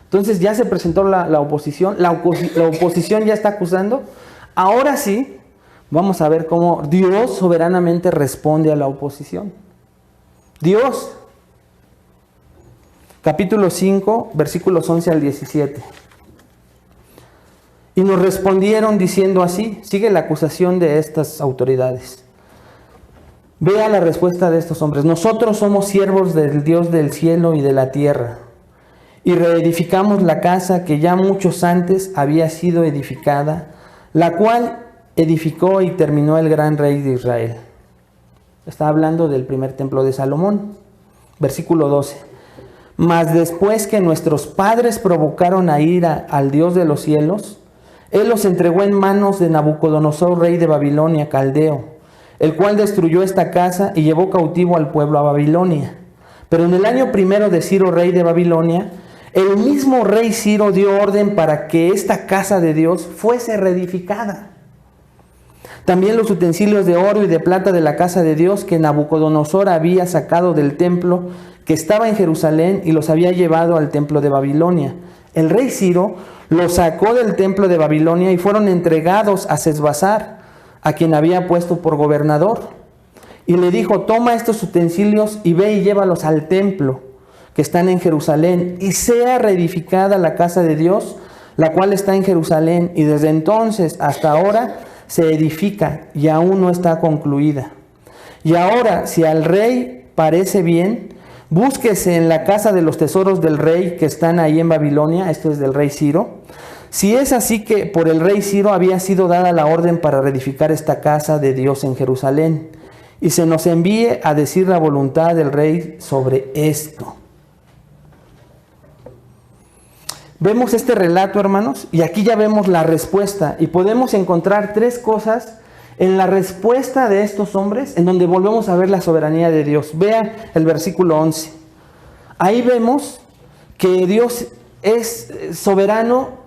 Entonces ya se presentó la oposición, la oposición ya está acusando. Ahora sí, vamos a ver cómo Dios soberanamente responde a la oposición. Dios, capítulo 5, versículos 11 al 17. Y nos respondieron diciendo así, sigue la acusación de estas autoridades. Vea la respuesta de estos hombres. Nosotros somos siervos del Dios del cielo y de la tierra, y reedificamos la casa que ya muchos antes había sido edificada, la cual edificó y terminó el gran rey de Israel. Está hablando del primer templo de Salomón. Versículo 12. Mas después que nuestros padres provocaron a ira al Dios de los cielos, Él los entregó en manos de Nabucodonosor, rey de Babilonia, caldeo, el cual destruyó esta casa y llevó cautivo al pueblo a Babilonia. Pero en el año primero de Ciro, rey de Babilonia, el mismo rey Ciro dio orden para que esta casa de Dios fuese reedificada. También los utensilios de oro y de plata de la casa de Dios que Nabucodonosor había sacado del templo que estaba en Jerusalén y los había llevado al templo de Babilonia. El rey Ciro los sacó del templo de Babilonia y fueron entregados a Sesbazar, a quien había puesto por gobernador. Y le dijo, toma estos utensilios y ve y llévalos al templo que están en Jerusalén, y sea reedificada la casa de Dios, la cual está en Jerusalén, y desde entonces hasta ahora se edifica y aún no está concluida. Y ahora, si al rey parece bien, búsquese en la casa de los tesoros del rey que están ahí en Babilonia, esto es del rey Ciro. Si es así que por el rey Ciro había sido dada la orden para reedificar esta casa de Dios en Jerusalén, y se nos envíe a decir la voluntad del rey sobre esto. Vemos este relato, hermanos, y aquí ya vemos la respuesta, y podemos encontrar 3 cosas en la respuesta de estos hombres, en donde volvemos a ver la soberanía de Dios. Vea el versículo 11. Ahí vemos que Dios es soberano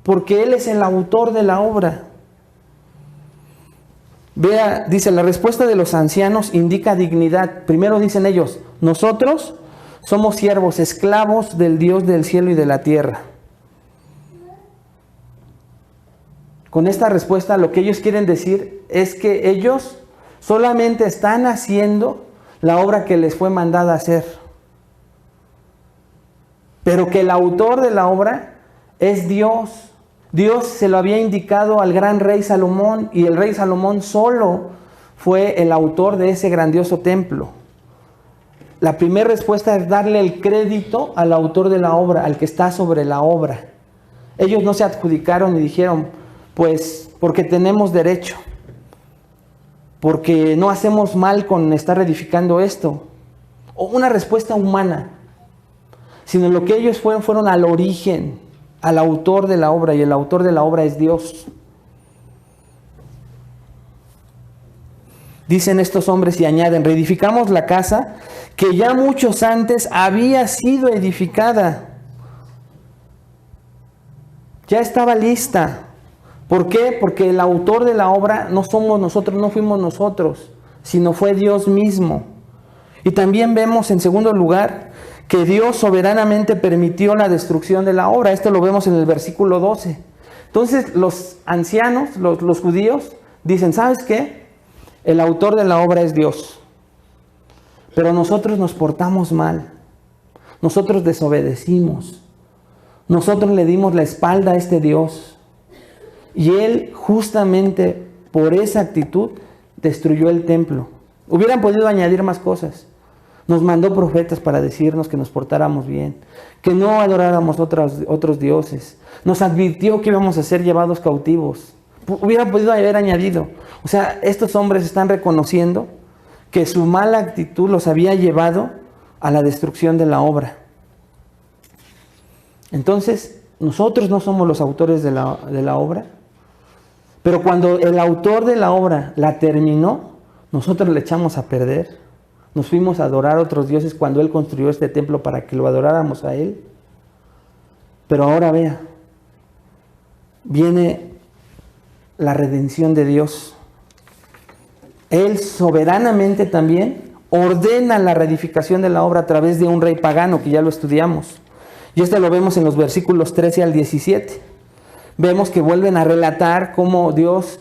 porque Él es el autor de la obra. Vea, dice, la respuesta de los ancianos indica dignidad. Primero dicen ellos, nosotros somos siervos, esclavos del Dios del cielo y de la tierra. Con esta respuesta lo que ellos quieren decir es que ellos solamente están haciendo la obra que les fue mandada hacer, pero que el autor de la obra es Dios. Dios se lo había indicado al gran rey Salomón, y el rey Salomón solo fue el autor de ese grandioso templo. La primera respuesta es darle el crédito al autor de la obra, al que está sobre la obra. Ellos no se adjudicaron y dijeron, pues porque tenemos derecho, porque no hacemos mal con estar edificando esto, o una respuesta humana, sino lo que ellos fueron al origen, al autor de la obra, y el autor de la obra es Dios. Dicen estos hombres y añaden, reedificamos la casa que ya muchos antes había sido edificada. Ya estaba lista. ¿Por qué? Porque el autor de la obra no somos nosotros, no fuimos nosotros, sino fue Dios mismo. Y también vemos en segundo lugar que Dios soberanamente permitió la destrucción de la obra. Esto lo vemos en el versículo 12. Entonces los ancianos, los judíos, dicen, ¿sabes qué? El autor de la obra es Dios. Pero nosotros nos portamos mal. Nosotros desobedecimos. Nosotros le dimos la espalda a este Dios. Y Él justamente por esa actitud destruyó el templo. Hubieran podido añadir más cosas. Nos mandó profetas para decirnos que nos portáramos bien, que no adoráramos otros dioses. Nos advirtió que íbamos a ser llevados cautivos. Hubieran podido haber añadido. O sea, estos hombres están reconociendo que su mala actitud los había llevado a la destrucción de la obra. Entonces, nosotros no somos los autores de la obra, pero cuando el autor de la obra la terminó, nosotros le echamos a perder. Nos fuimos a adorar a otros dioses cuando Él construyó este templo para que lo adoráramos a Él. Pero ahora vea, viene la redención de Dios. Él soberanamente también ordena la reedificación de la obra a través de un rey pagano, que ya lo estudiamos. Y esto lo vemos en los versículos 13 al 17. Vemos que vuelven a relatar cómo Dios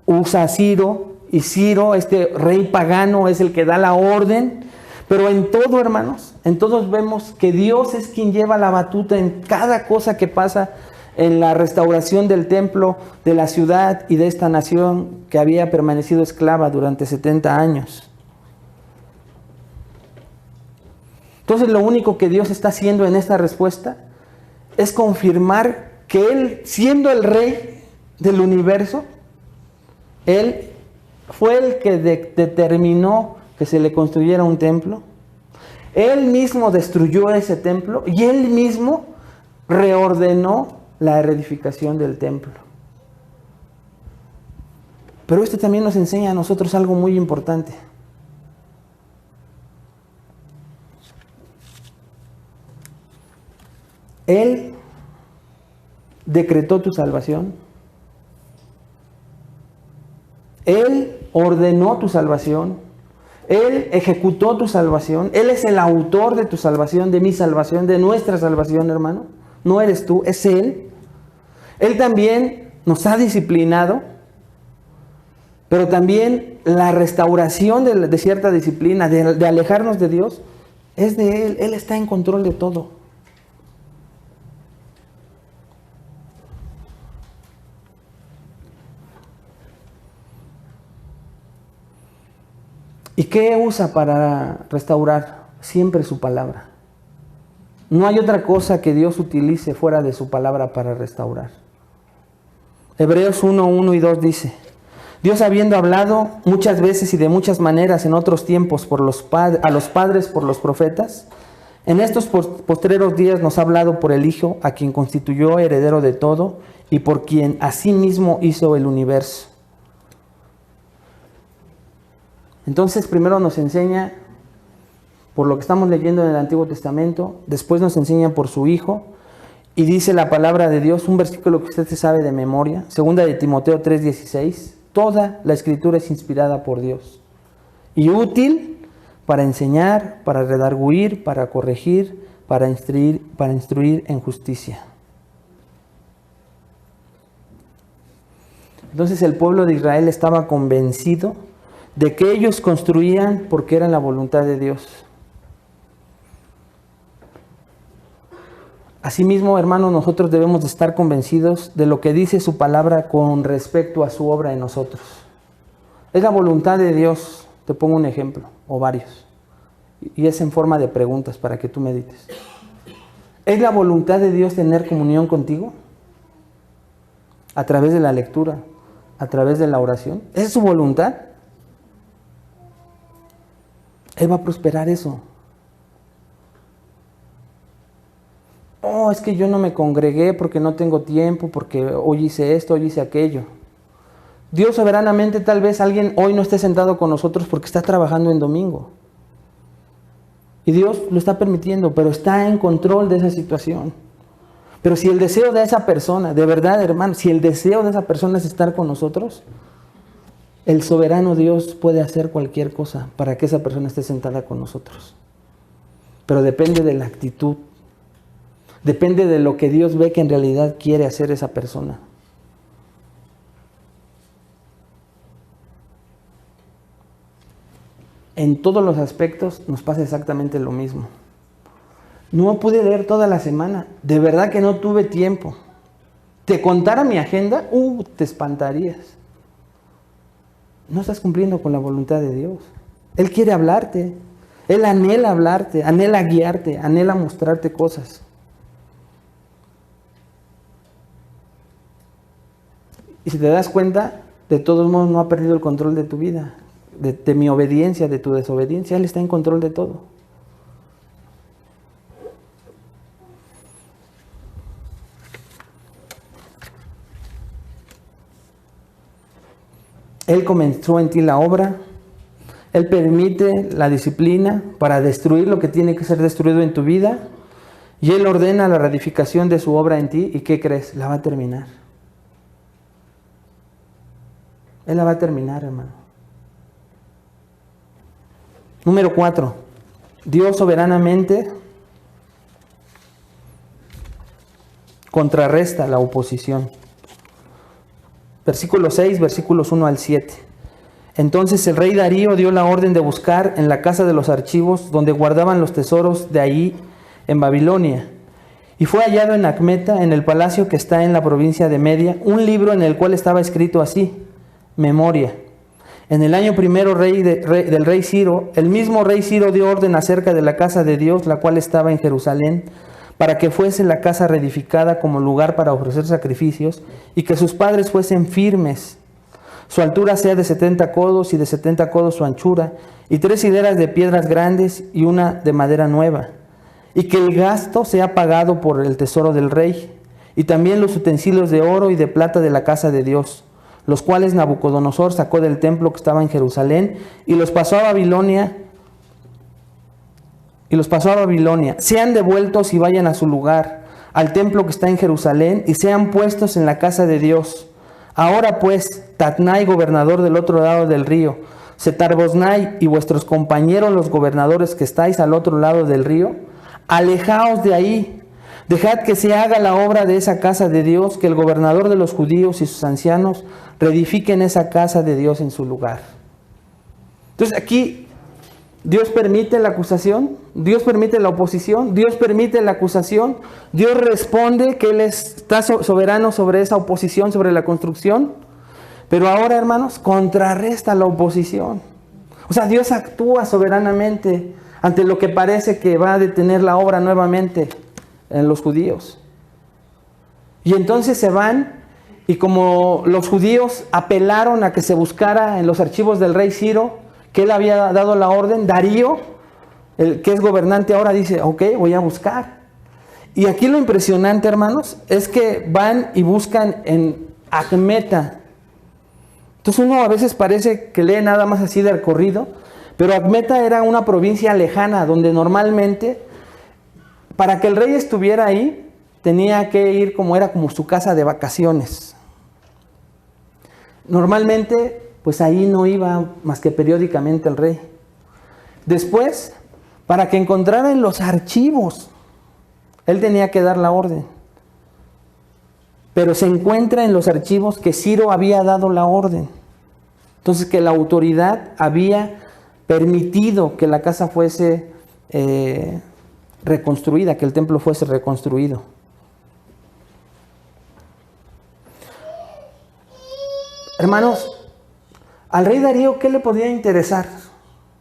usa a Ciro, y Ciro, este rey pagano, es el que da la orden. Pero en todo, hermanos, en todos vemos que Dios es quien lleva la batuta en cada cosa que pasa en la restauración del templo, de la ciudad y de esta nación que había permanecido esclava durante 70 años. Entonces lo único que Dios está haciendo en esta respuesta es confirmar que Él, siendo el rey del universo, Él fue el que determinó que se le construyera un templo. Él mismo destruyó ese templo y Él mismo reordenó la reedificación del templo. Pero esto también nos enseña a nosotros algo muy importante. Él decretó tu salvación. Él ordenó tu salvación. Él ejecutó tu salvación. Él es el autor de tu salvación, de mi salvación, de nuestra salvación, hermano. No eres tú, es Él. Él también nos ha disciplinado, pero también la restauración de cierta disciplina, de alejarnos de Dios, es de Él. Él está en control de todo. ¿Y qué usa para restaurar? Siempre su palabra. No hay otra cosa que Dios utilice fuera de su palabra para restaurar. Hebreos 1:1 y 2 dice: Dios, habiendo hablado muchas veces y de muchas maneras en otros tiempos a los padres por los profetas, en estos postreros días nos ha hablado por el Hijo, a quien constituyó heredero de todo y por quien asimismo hizo el universo. Entonces, primero nos enseña por lo que estamos leyendo en el Antiguo Testamento, después nos enseña por su Hijo, y dice la palabra de Dios, un versículo que usted se sabe de memoria, 2 de Timoteo 3:16, toda la Escritura es inspirada por Dios y útil para enseñar, para redarguir, para corregir, para instruir en justicia. Entonces el pueblo de Israel estaba convencido de que ellos construían porque era la voluntad de Dios. Asimismo, hermanos, nosotros debemos de estar convencidos de lo que dice su palabra con respecto a su obra en nosotros. Es la voluntad de Dios, te pongo un ejemplo, o varios, y es en forma de preguntas para que tú medites. ¿Es la voluntad de Dios tener comunión contigo? A través de la lectura, a través de la oración. ¿Es su voluntad? Él va a prosperar eso. Oh, es que yo no me congregué porque no tengo tiempo, porque hoy hice esto, hoy hice aquello. Dios soberanamente, tal vez alguien hoy no esté sentado con nosotros porque está trabajando en domingo. Y Dios lo está permitiendo, pero está en control de esa situación. Pero si el deseo de esa persona, de verdad, hermano, si el deseo de esa persona es estar con nosotros, el soberano Dios puede hacer cualquier cosa para que esa persona esté sentada con nosotros. Pero depende de la actitud. Depende de lo que Dios ve que en realidad quiere hacer esa persona. En todos los aspectos nos pasa exactamente lo mismo. No pude leer toda la semana. De verdad que no tuve tiempo. Te contara mi agenda, te espantarías. No estás cumpliendo con la voluntad de Dios. Él quiere hablarte. Él anhela hablarte, anhela guiarte, anhela mostrarte cosas. Y si te das cuenta, de todos modos no ha perdido el control de tu vida, de mi obediencia, de tu desobediencia. Él está en control de todo. Él comenzó en ti la obra. Él permite la disciplina para destruir lo que tiene que ser destruido en tu vida. Y Él ordena la ratificación de su obra en ti. ¿Y qué crees? La va a terminar. Él la va a terminar, hermano. Número 4. Dios soberanamente contrarresta la oposición. Versículo 6, versículos 1 al 7. Entonces el rey Darío dio la orden de buscar en la casa de los archivos donde guardaban los tesoros de ahí en Babilonia. Y fue hallado en Acmeta, en el palacio que está en la provincia de Media, un libro en el cual estaba escrito así: Memoria. En el año primero del rey Ciro, el mismo rey Ciro dio orden acerca de la casa de Dios, la cual estaba en Jerusalén, para que fuese la casa reedificada como lugar para ofrecer sacrificios, y que sus padres fuesen firmes. Su altura sea de 70 codos y de 70 codos su anchura, y 3 hileras de piedras grandes y una de madera nueva. Y que el gasto sea pagado por el tesoro del rey, y también los utensilios de oro y de plata de la casa de Dios, los cuales Nabucodonosor sacó del templo que estaba en Jerusalén, y los pasó a Babilonia. Sean devueltos y vayan a su lugar, al templo que está en Jerusalén, y sean puestos en la casa de Dios. Ahora pues, Tatnai, gobernador del otro lado del río, Setar-Boznai y vuestros compañeros los gobernadores que estáis al otro lado del río, alejaos de ahí, dejad que se haga la obra de esa casa de Dios, que el gobernador de los judíos y sus ancianos reedifiquen esa casa de Dios en su lugar. Entonces aquí Dios permite la acusación, Dios permite la oposición, Dios permite la acusación, Dios responde que Él está soberano sobre esa oposición, sobre la construcción, pero ahora, hermanos, contrarresta la oposición. O sea, Dios actúa soberanamente ante lo que parece que va a detener la obra nuevamente en los judíos. Y entonces se van, y como los judíos apelaron a que se buscara en los archivos del rey Ciro, que él había dado la orden, Darío, el que es gobernante ahora, dice: ok, voy a buscar. Y aquí lo impresionante, hermanos, es que van y buscan en Acmeta. Entonces uno a veces parece que lee nada más así del corrido, pero Acmeta era una provincia lejana donde normalmente, para que el rey estuviera ahí, tenía que ir como su casa de vacaciones. Normalmente, pues ahí no iba más que periódicamente el rey. Después, para que encontrara en los archivos, él tenía que dar la orden. Pero se encuentra en los archivos que Ciro había dado la orden. Entonces, que la autoridad había permitido que la casa fuese reconstruida, que el templo fuese reconstruido. Hermanos, al rey Darío, ¿qué le podía interesar?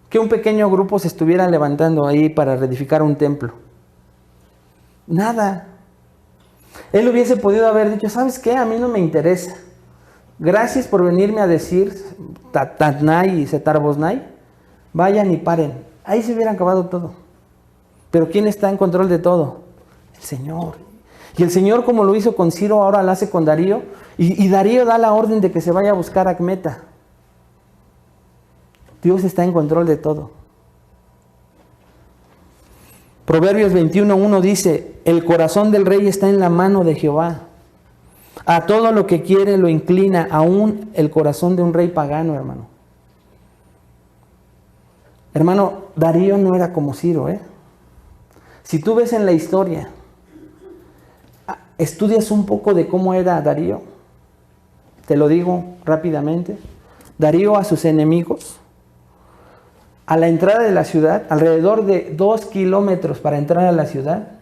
Que un pequeño grupo se estuviera levantando ahí para reedificar un templo. Nada. Él hubiese podido haber dicho: ¿sabes qué? A mí no me interesa. Gracias por venirme a decir, Tatnai y Setar-Boznai, vayan y paren. Ahí se hubiera acabado todo. Pero ¿quién está en control de todo? El Señor. Y el Señor, como lo hizo con Ciro, ahora lo hace con Darío. Y Darío da la orden de que se vaya a buscar a Acmeta. Dios está en control de todo. Proverbios 21:1 dice: el corazón del rey está en la mano de Jehová. A todo lo que quiere lo inclina, aún el corazón de un rey pagano, hermano. Hermano, Darío no era como Ciro, ¿eh? Si tú ves en la historia, estudias un poco de cómo era Darío, te lo digo rápidamente. Darío a sus enemigos, a la entrada de la ciudad, alrededor de 2 kilómetros para entrar a la ciudad,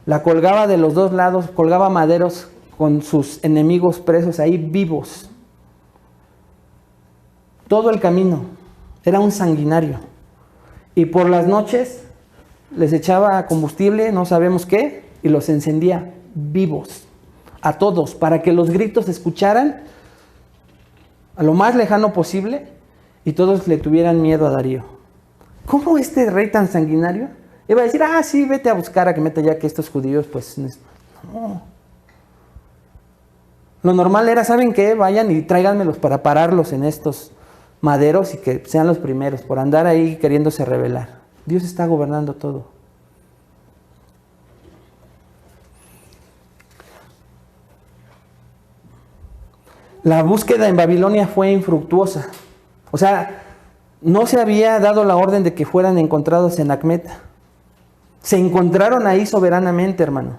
la colgaba de los dos lados, colgaba maderos con sus enemigos presos ahí vivos. Todo el camino. Era un sanguinario. Y por las noches les echaba combustible, no sabemos qué, y los encendía vivos. A todos, para que los gritos se escucharan a lo más lejano posible y todos le tuvieran miedo a Darío. ¿Cómo este rey tan sanguinario iba a decir: ah, sí, vete a buscar a Acmeta, ya que estos judíos, pues no? Lo normal era, ¿saben qué? Vayan y tráiganmelos para pararlos en estos maderos y que sean los primeros, por andar ahí queriéndose rebelar. Dios está gobernando todo. La búsqueda en Babilonia fue infructuosa. O sea, no se había dado la orden de que fueran encontrados en Acmeta. Se encontraron ahí soberanamente, hermano.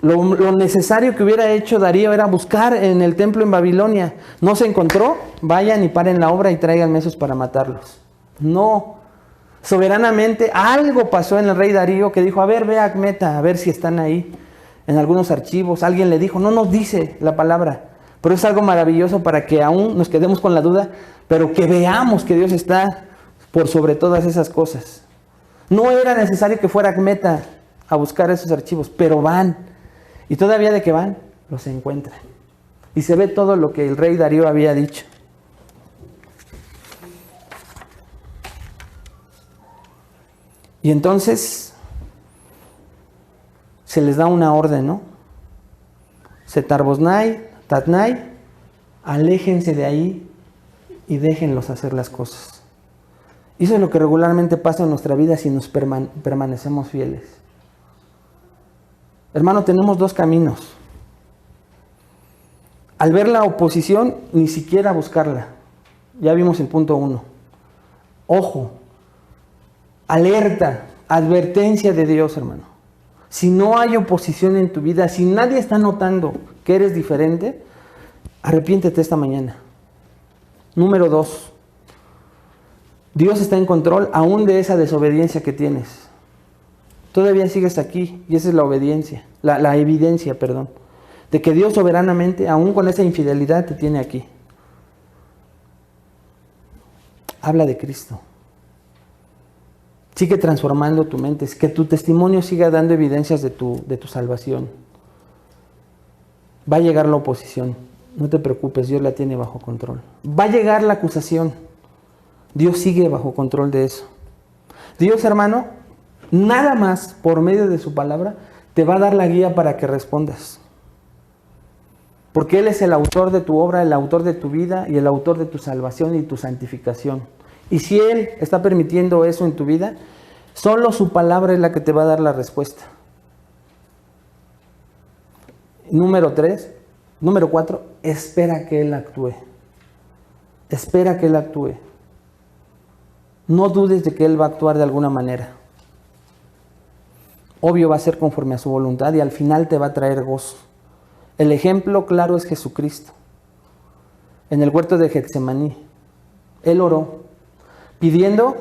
Lo necesario que hubiera hecho Darío era buscar en el templo en Babilonia. No se encontró, vayan y paren la obra y tráiganme esos para matarlos. No. Soberanamente algo pasó en el rey Darío que dijo, a ver, ve a Acmeta, a ver si están ahí. En algunos archivos alguien le dijo, no nos dice la palabra, pero es algo maravilloso para que aún nos quedemos con la duda, pero que veamos que Dios está por sobre todas esas cosas. No era necesario que fuera Acmeta a buscar esos archivos, pero van. Y todavía de que van, los encuentran. Y se ve todo lo que el rey Darío había dicho. Y entonces se les da una orden, ¿no? Setar-Boznai, Tatnai, aléjense de ahí y déjenlos hacer las cosas. Y eso es lo que regularmente pasa en nuestra vida si nos permanecemos fieles. Hermano, tenemos dos caminos. Al ver la oposición, ni siquiera buscarla. Ya vimos el punto 1. Ojo, alerta, advertencia de Dios, hermano. Si no hay oposición en tu vida, si nadie está notando que eres diferente, arrepiéntete esta mañana. Número 2. Dios está en control aún de esa desobediencia que tienes. Todavía sigues aquí y esa es la obediencia, la evidencia, perdón, de que Dios soberanamente, aún con esa infidelidad, te tiene aquí. Habla de Cristo. Sigue transformando tu mente, es que tu testimonio siga dando evidencias de tu salvación. Va a llegar la oposición, no te preocupes, Dios la tiene bajo control. Va a llegar la acusación, Dios sigue bajo control de eso. Dios, hermano, nada más por medio de su palabra te va a dar la guía para que respondas. Porque Él es el autor de tu obra, el autor de tu vida y el autor de tu salvación y tu santificación. Y si Él está permitiendo eso en tu vida, solo su palabra es la que te va a dar la respuesta. Número 4, espera que Él actúe. Espera que Él actúe. No dudes de que Él va a actuar de alguna manera. Obvio va a ser conforme a su voluntad y al final te va a traer gozo. El ejemplo claro es Jesucristo. En el huerto de Getsemaní, Él oró pidiendo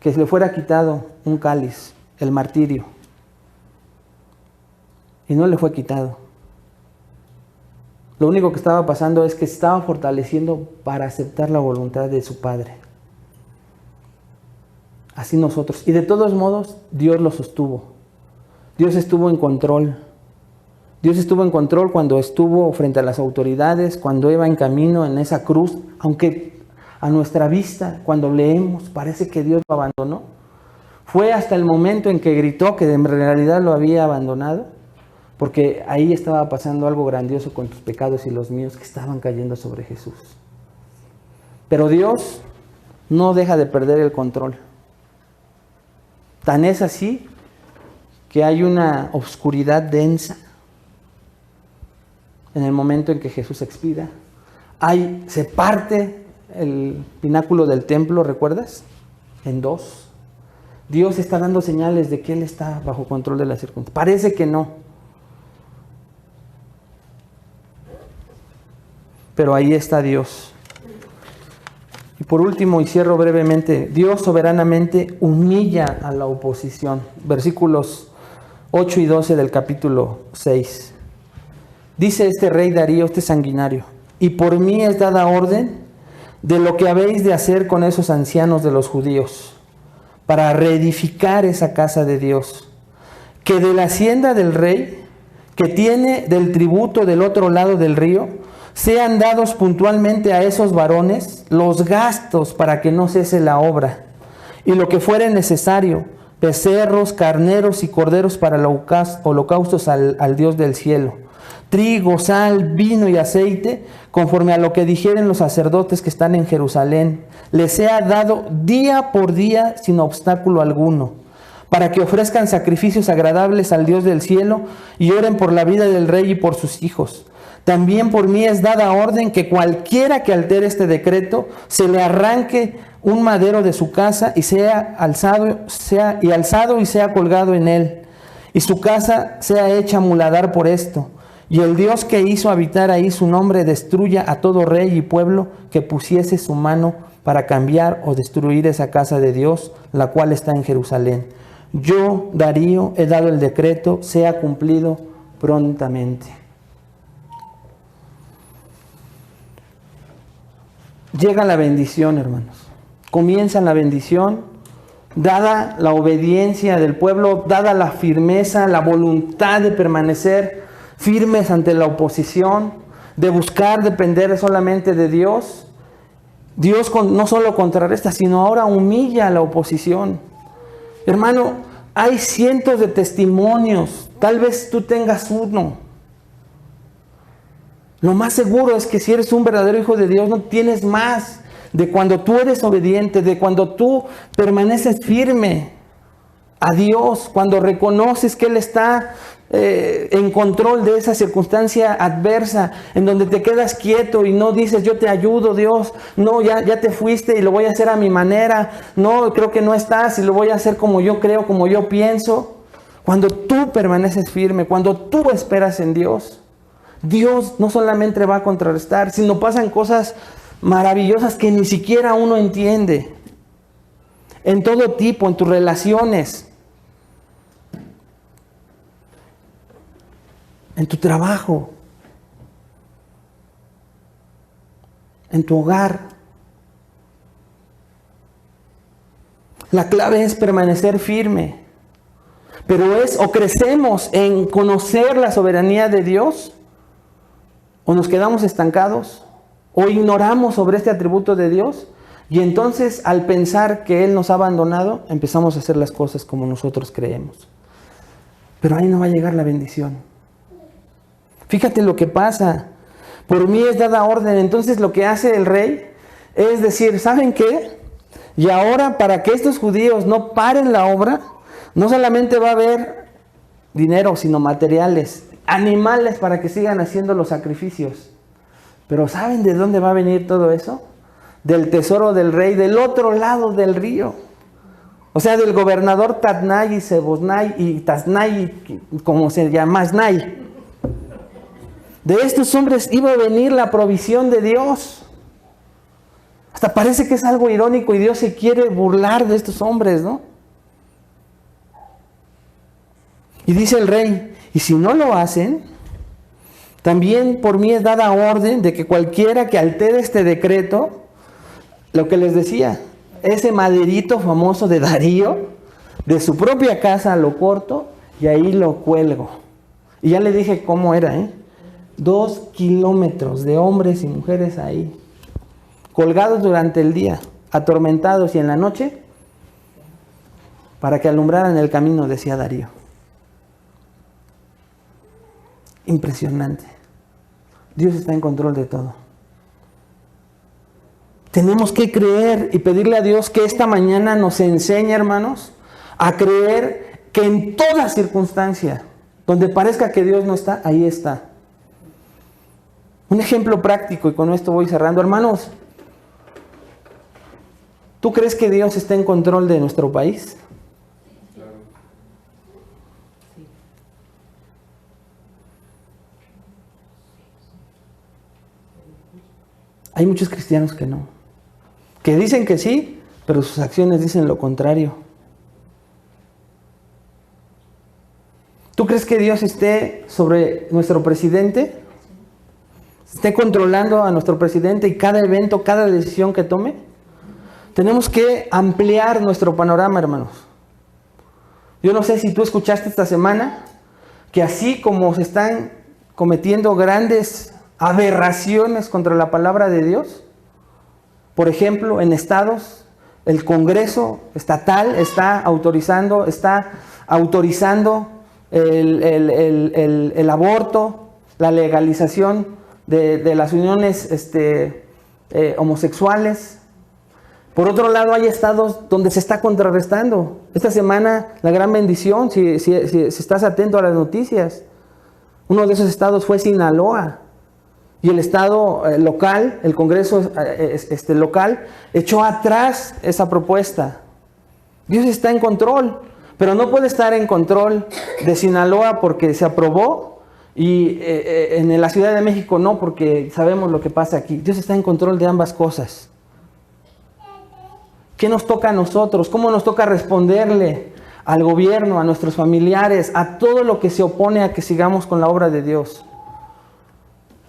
que se le fuera quitado un cáliz, el martirio. Y no le fue quitado. Lo único que estaba pasando es que estaba fortaleciendo para aceptar la voluntad de su Padre. Así nosotros. Y de todos modos, Dios lo sostuvo. Dios estuvo en control. Dios estuvo en control cuando estuvo frente a las autoridades, cuando iba en camino en esa cruz, aunque a nuestra vista, cuando leemos, parece que Dios lo abandonó. Fue hasta el momento en que gritó que en realidad lo había abandonado, porque ahí estaba pasando algo grandioso con tus pecados y los míos que estaban cayendo sobre Jesús. Pero Dios no deja de perder el control. Tan es así que hay una oscuridad densa en el momento en que Jesús expira. Se parte el pináculo del templo, ¿recuerdas? En dos. Dios está dando señales de que Él está bajo control de las circunstancias. Parece que no. Pero ahí está Dios. Y por último, y cierro brevemente, Dios soberanamente humilla a la oposición. Versículos 8 y 12 del capítulo 6. Dice este rey Darío, este sanguinario, y por mí es dada orden de lo que habéis de hacer con esos ancianos de los judíos, para reedificar esa casa de Dios, que de la hacienda del rey, que tiene del tributo del otro lado del río, sean dados puntualmente a esos varones los gastos para que no cese la obra, y lo que fuere necesario, becerros, carneros y corderos para holocaustos al Dios del cielo, trigo, sal, vino y aceite, conforme a lo que dijeren los sacerdotes que están en Jerusalén, les sea dado día por día sin obstáculo alguno, para que ofrezcan sacrificios agradables al Dios del cielo y oren por la vida del rey y por sus hijos. También por mí es dada orden que cualquiera que altere este decreto se le arranque un madero de su casa y sea alzado y sea colgado en él, y su casa sea hecha muladar por esto. Y el Dios que hizo habitar ahí su nombre destruya a todo rey y pueblo que pusiese su mano para cambiar o destruir esa casa de Dios, la cual está en Jerusalén. Yo, Darío, he dado el decreto, sea cumplido prontamente. Llega la bendición, hermanos. Comienza la bendición, dada la obediencia del pueblo, dada la firmeza, la voluntad de permanecer firmes ante la oposición, de buscar depender solamente de Dios. Dios no solo contrarresta, sino ahora humilla a la oposición. Hermano, hay cientos de testimonios, tal vez tú tengas uno. Lo más seguro es que si eres un verdadero hijo de Dios, no tienes más de cuando tú eres obediente, de cuando tú permaneces firme a Dios, cuando reconoces que Él está en control de esa circunstancia adversa, en donde te quedas quieto y no dices, yo te ayudo, Dios, no, ya te fuiste y lo voy a hacer a mi manera, no, creo que no estás y lo voy a hacer como yo creo, como yo pienso. Cuando tú permaneces firme, cuando tú esperas en Dios, Dios no solamente va a contrarrestar, sino pasan cosas maravillosas que ni siquiera uno entiende. En todo tipo, en tus relaciones, en tu trabajo, en tu hogar. La clave es permanecer firme. Pero o crecemos en conocer la soberanía de Dios, o nos quedamos estancados, o ignoramos sobre este atributo de Dios, y entonces al pensar que Él nos ha abandonado, empezamos a hacer las cosas como nosotros creemos. Pero ahí no va a llegar la bendición. Fíjate lo que pasa. Por mí es dada orden. Entonces lo que hace el rey es decir, ¿saben qué? Y ahora, para que estos judíos no paren la obra, no solamente va a haber dinero, sino materiales, animales para que sigan haciendo los sacrificios. Pero ¿saben de dónde va a venir todo eso? Del tesoro del rey, del otro lado del río. O sea, del gobernador Tatnai y Seboznai y Tasnai, como se llama, Asnai. De estos hombres iba a venir la provisión de Dios. Hasta parece que es algo irónico y Dios se quiere burlar de estos hombres, ¿no? Y dice el rey, y si no lo hacen, también por mí es dada orden de que cualquiera que altere este decreto, lo que les decía, ese maderito famoso de Darío, de su propia casa lo corto y ahí lo cuelgo. Y ya le dije cómo era, 2 kilómetros de hombres y mujeres ahí, colgados durante el día, atormentados, y en la noche, para que alumbraran el camino, decía Darío. Impresionante. Dios está en control de todo. Tenemos que creer y pedirle a Dios que esta mañana nos enseñe, hermanos, a creer que en toda circunstancia, donde parezca que Dios no está, ahí está. Un ejemplo práctico, y con esto voy cerrando. Hermanos, ¿tú crees que Dios está en control de nuestro país? Hay muchos cristianos que no. Que dicen que sí, pero sus acciones dicen lo contrario. ¿Tú crees que Dios esté sobre nuestro presidente? ¿Esté controlando a nuestro presidente y cada evento, cada decisión que tome? Tenemos que ampliar nuestro panorama, hermanos. Yo no sé si tú escuchaste esta semana que así como se están cometiendo grandes aberraciones contra la palabra de Dios, por ejemplo, en estados El Congreso estatal está autorizando el aborto, la legalización de las uniones homosexuales. Por otro lado, hay estados donde se está contrarrestando. Esta semana, la gran bendición, si estás atento a las noticias, uno de esos estados fue Sinaloa. Y el estado local, el Congreso local, echó atrás esa propuesta. Dios está en control, pero no puede estar en control de Sinaloa porque se aprobó y en la Ciudad de México no, porque sabemos lo que pasa aquí. Dios está en control de ambas cosas. ¿Qué nos toca a nosotros? ¿Cómo nos toca responderle al gobierno, a nuestros familiares, a todo lo que se opone a que sigamos con la obra de Dios?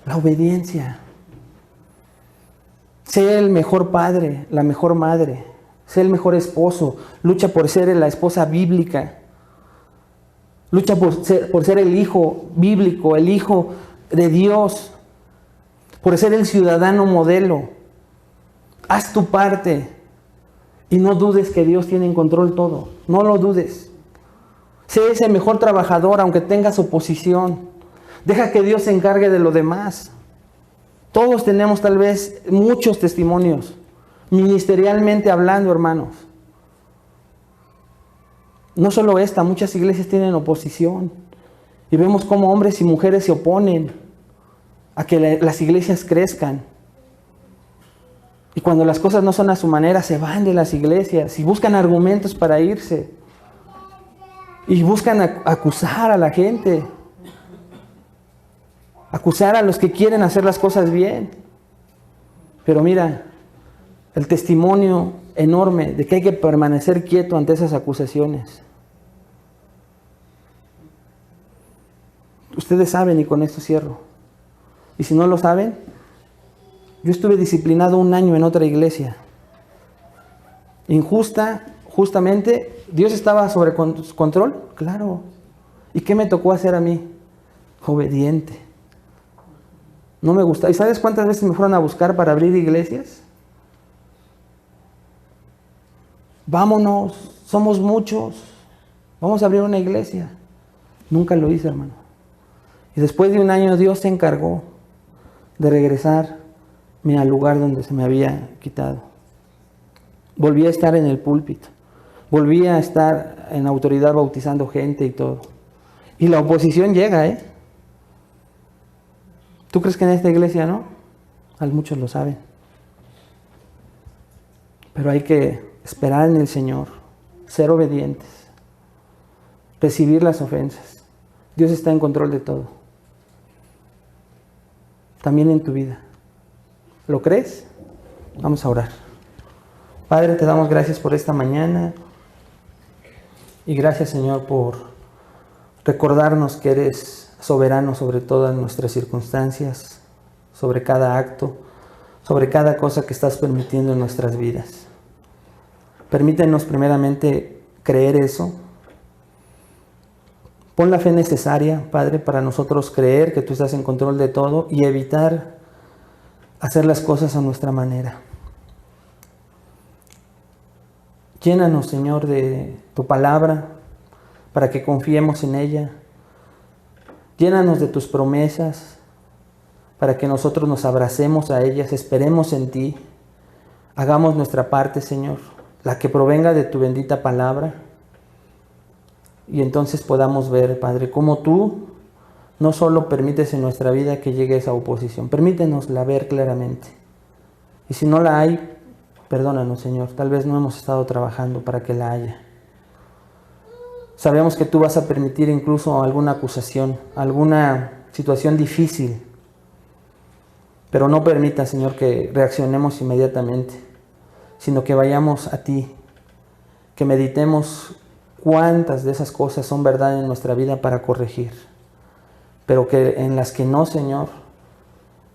La obediencia. Sé el mejor padre, la mejor madre. Sé el mejor esposo. Lucha por ser la esposa bíblica. Lucha por ser el hijo bíblico, el hijo de Dios. Por ser el ciudadano modelo. Haz tu parte. Y no dudes que Dios tiene en control todo. No lo dudes. Sé ese mejor trabajador aunque tengas oposición. Deja que Dios se encargue de lo demás. Todos tenemos tal vez muchos testimonios, ministerialmente hablando, hermanos. No solo muchas iglesias tienen oposición. Y vemos cómo hombres y mujeres se oponen a que las iglesias crezcan. Y cuando las cosas no son a su manera, se van de las iglesias y buscan argumentos para irse. Y buscan acusar a la gente. Acusar a los que quieren hacer las cosas bien. Pero mira, el testimonio enorme de que hay que permanecer quieto ante esas acusaciones. Ustedes saben, y con esto cierro. Y si no lo saben, yo estuve disciplinado 1 año en otra iglesia. Justamente, ¿Dios estaba sobre control? Claro. ¿Y qué me tocó hacer a mí? Obediente. No me gusta. ¿Y sabes cuántas veces me fueron a buscar para abrir iglesias? Vámonos, somos muchos. Vamos a abrir una iglesia. Nunca lo hice, hermano. Y después de 1 año Dios se encargó de regresarme al lugar donde se me había quitado. Volví a estar en el púlpito. Volví a estar en autoridad bautizando gente y todo. Y la oposición llega, ¿eh? ¿Tú crees que en esta iglesia no? Muchos lo saben. Pero hay que esperar en el Señor, ser obedientes, recibir las ofensas. Dios está en control de todo. También en tu vida. ¿Lo crees? Vamos a orar. Padre, te damos gracias por esta mañana. Y gracias, Señor, por recordarnos que eres soberano sobre todas nuestras circunstancias, sobre cada acto, sobre cada cosa que estás permitiendo en nuestras vidas. Permítenos primeramente creer eso. Pon la fe necesaria, Padre, para nosotros creer que tú estás en control de todo y evitar hacer las cosas a nuestra manera. Llénanos, Señor, de tu palabra para que confiemos en ella. Llénanos de tus promesas para que nosotros nos abracemos a ellas, esperemos en ti, hagamos nuestra parte, Señor, la que provenga de tu bendita palabra, y entonces podamos ver, Padre, cómo tú no solo permites en nuestra vida que llegue esa oposición, permítenosla ver claramente. Y si no la hay, perdónanos, Señor, tal vez no hemos estado trabajando para que la haya. Sabemos que tú vas a permitir incluso alguna acusación, alguna situación difícil. Pero no permita, Señor, que reaccionemos inmediatamente, sino que vayamos a ti, que meditemos cuántas de esas cosas son verdad en nuestra vida para corregir. Pero que en las que no, Señor,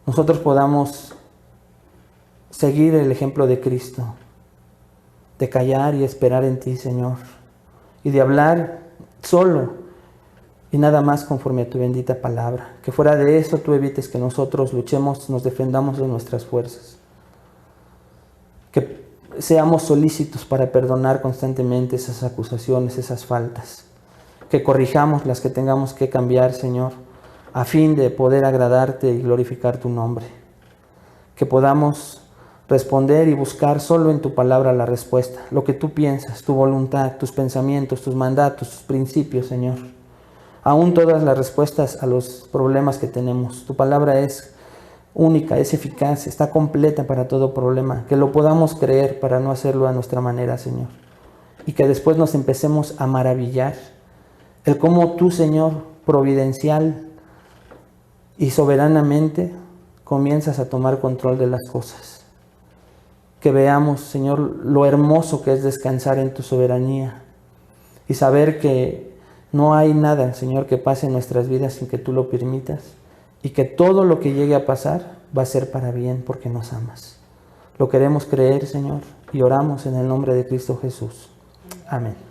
nosotros podamos seguir el ejemplo de Cristo, de callar y esperar en ti, Señor. Y de hablar solo y nada más conforme a tu bendita palabra. Que fuera de eso tú evites que nosotros luchemos, nos defendamos de nuestras fuerzas. Que seamos solícitos para perdonar constantemente esas acusaciones, esas faltas. Que corrijamos las que tengamos que cambiar, Señor, a fin de poder agradarte y glorificar tu nombre. Que podamos responder y buscar solo en tu palabra la respuesta, lo que tú piensas, tu voluntad, tus pensamientos, tus mandatos, tus principios, Señor. Aún todas las respuestas a los problemas que tenemos. Tu palabra es única, es eficaz, está completa para todo problema. Que lo podamos creer para no hacerlo a nuestra manera, Señor. Y que después nos empecemos a maravillar el cómo tú, Señor, providencial y soberanamente comienzas a tomar control de las cosas. Que veamos, Señor, lo hermoso que es descansar en tu soberanía y saber que no hay nada, Señor, que pase en nuestras vidas sin que tú lo permitas y que todo lo que llegue a pasar va a ser para bien porque nos amas. Lo queremos creer, Señor, y oramos en el nombre de Cristo Jesús. Amén.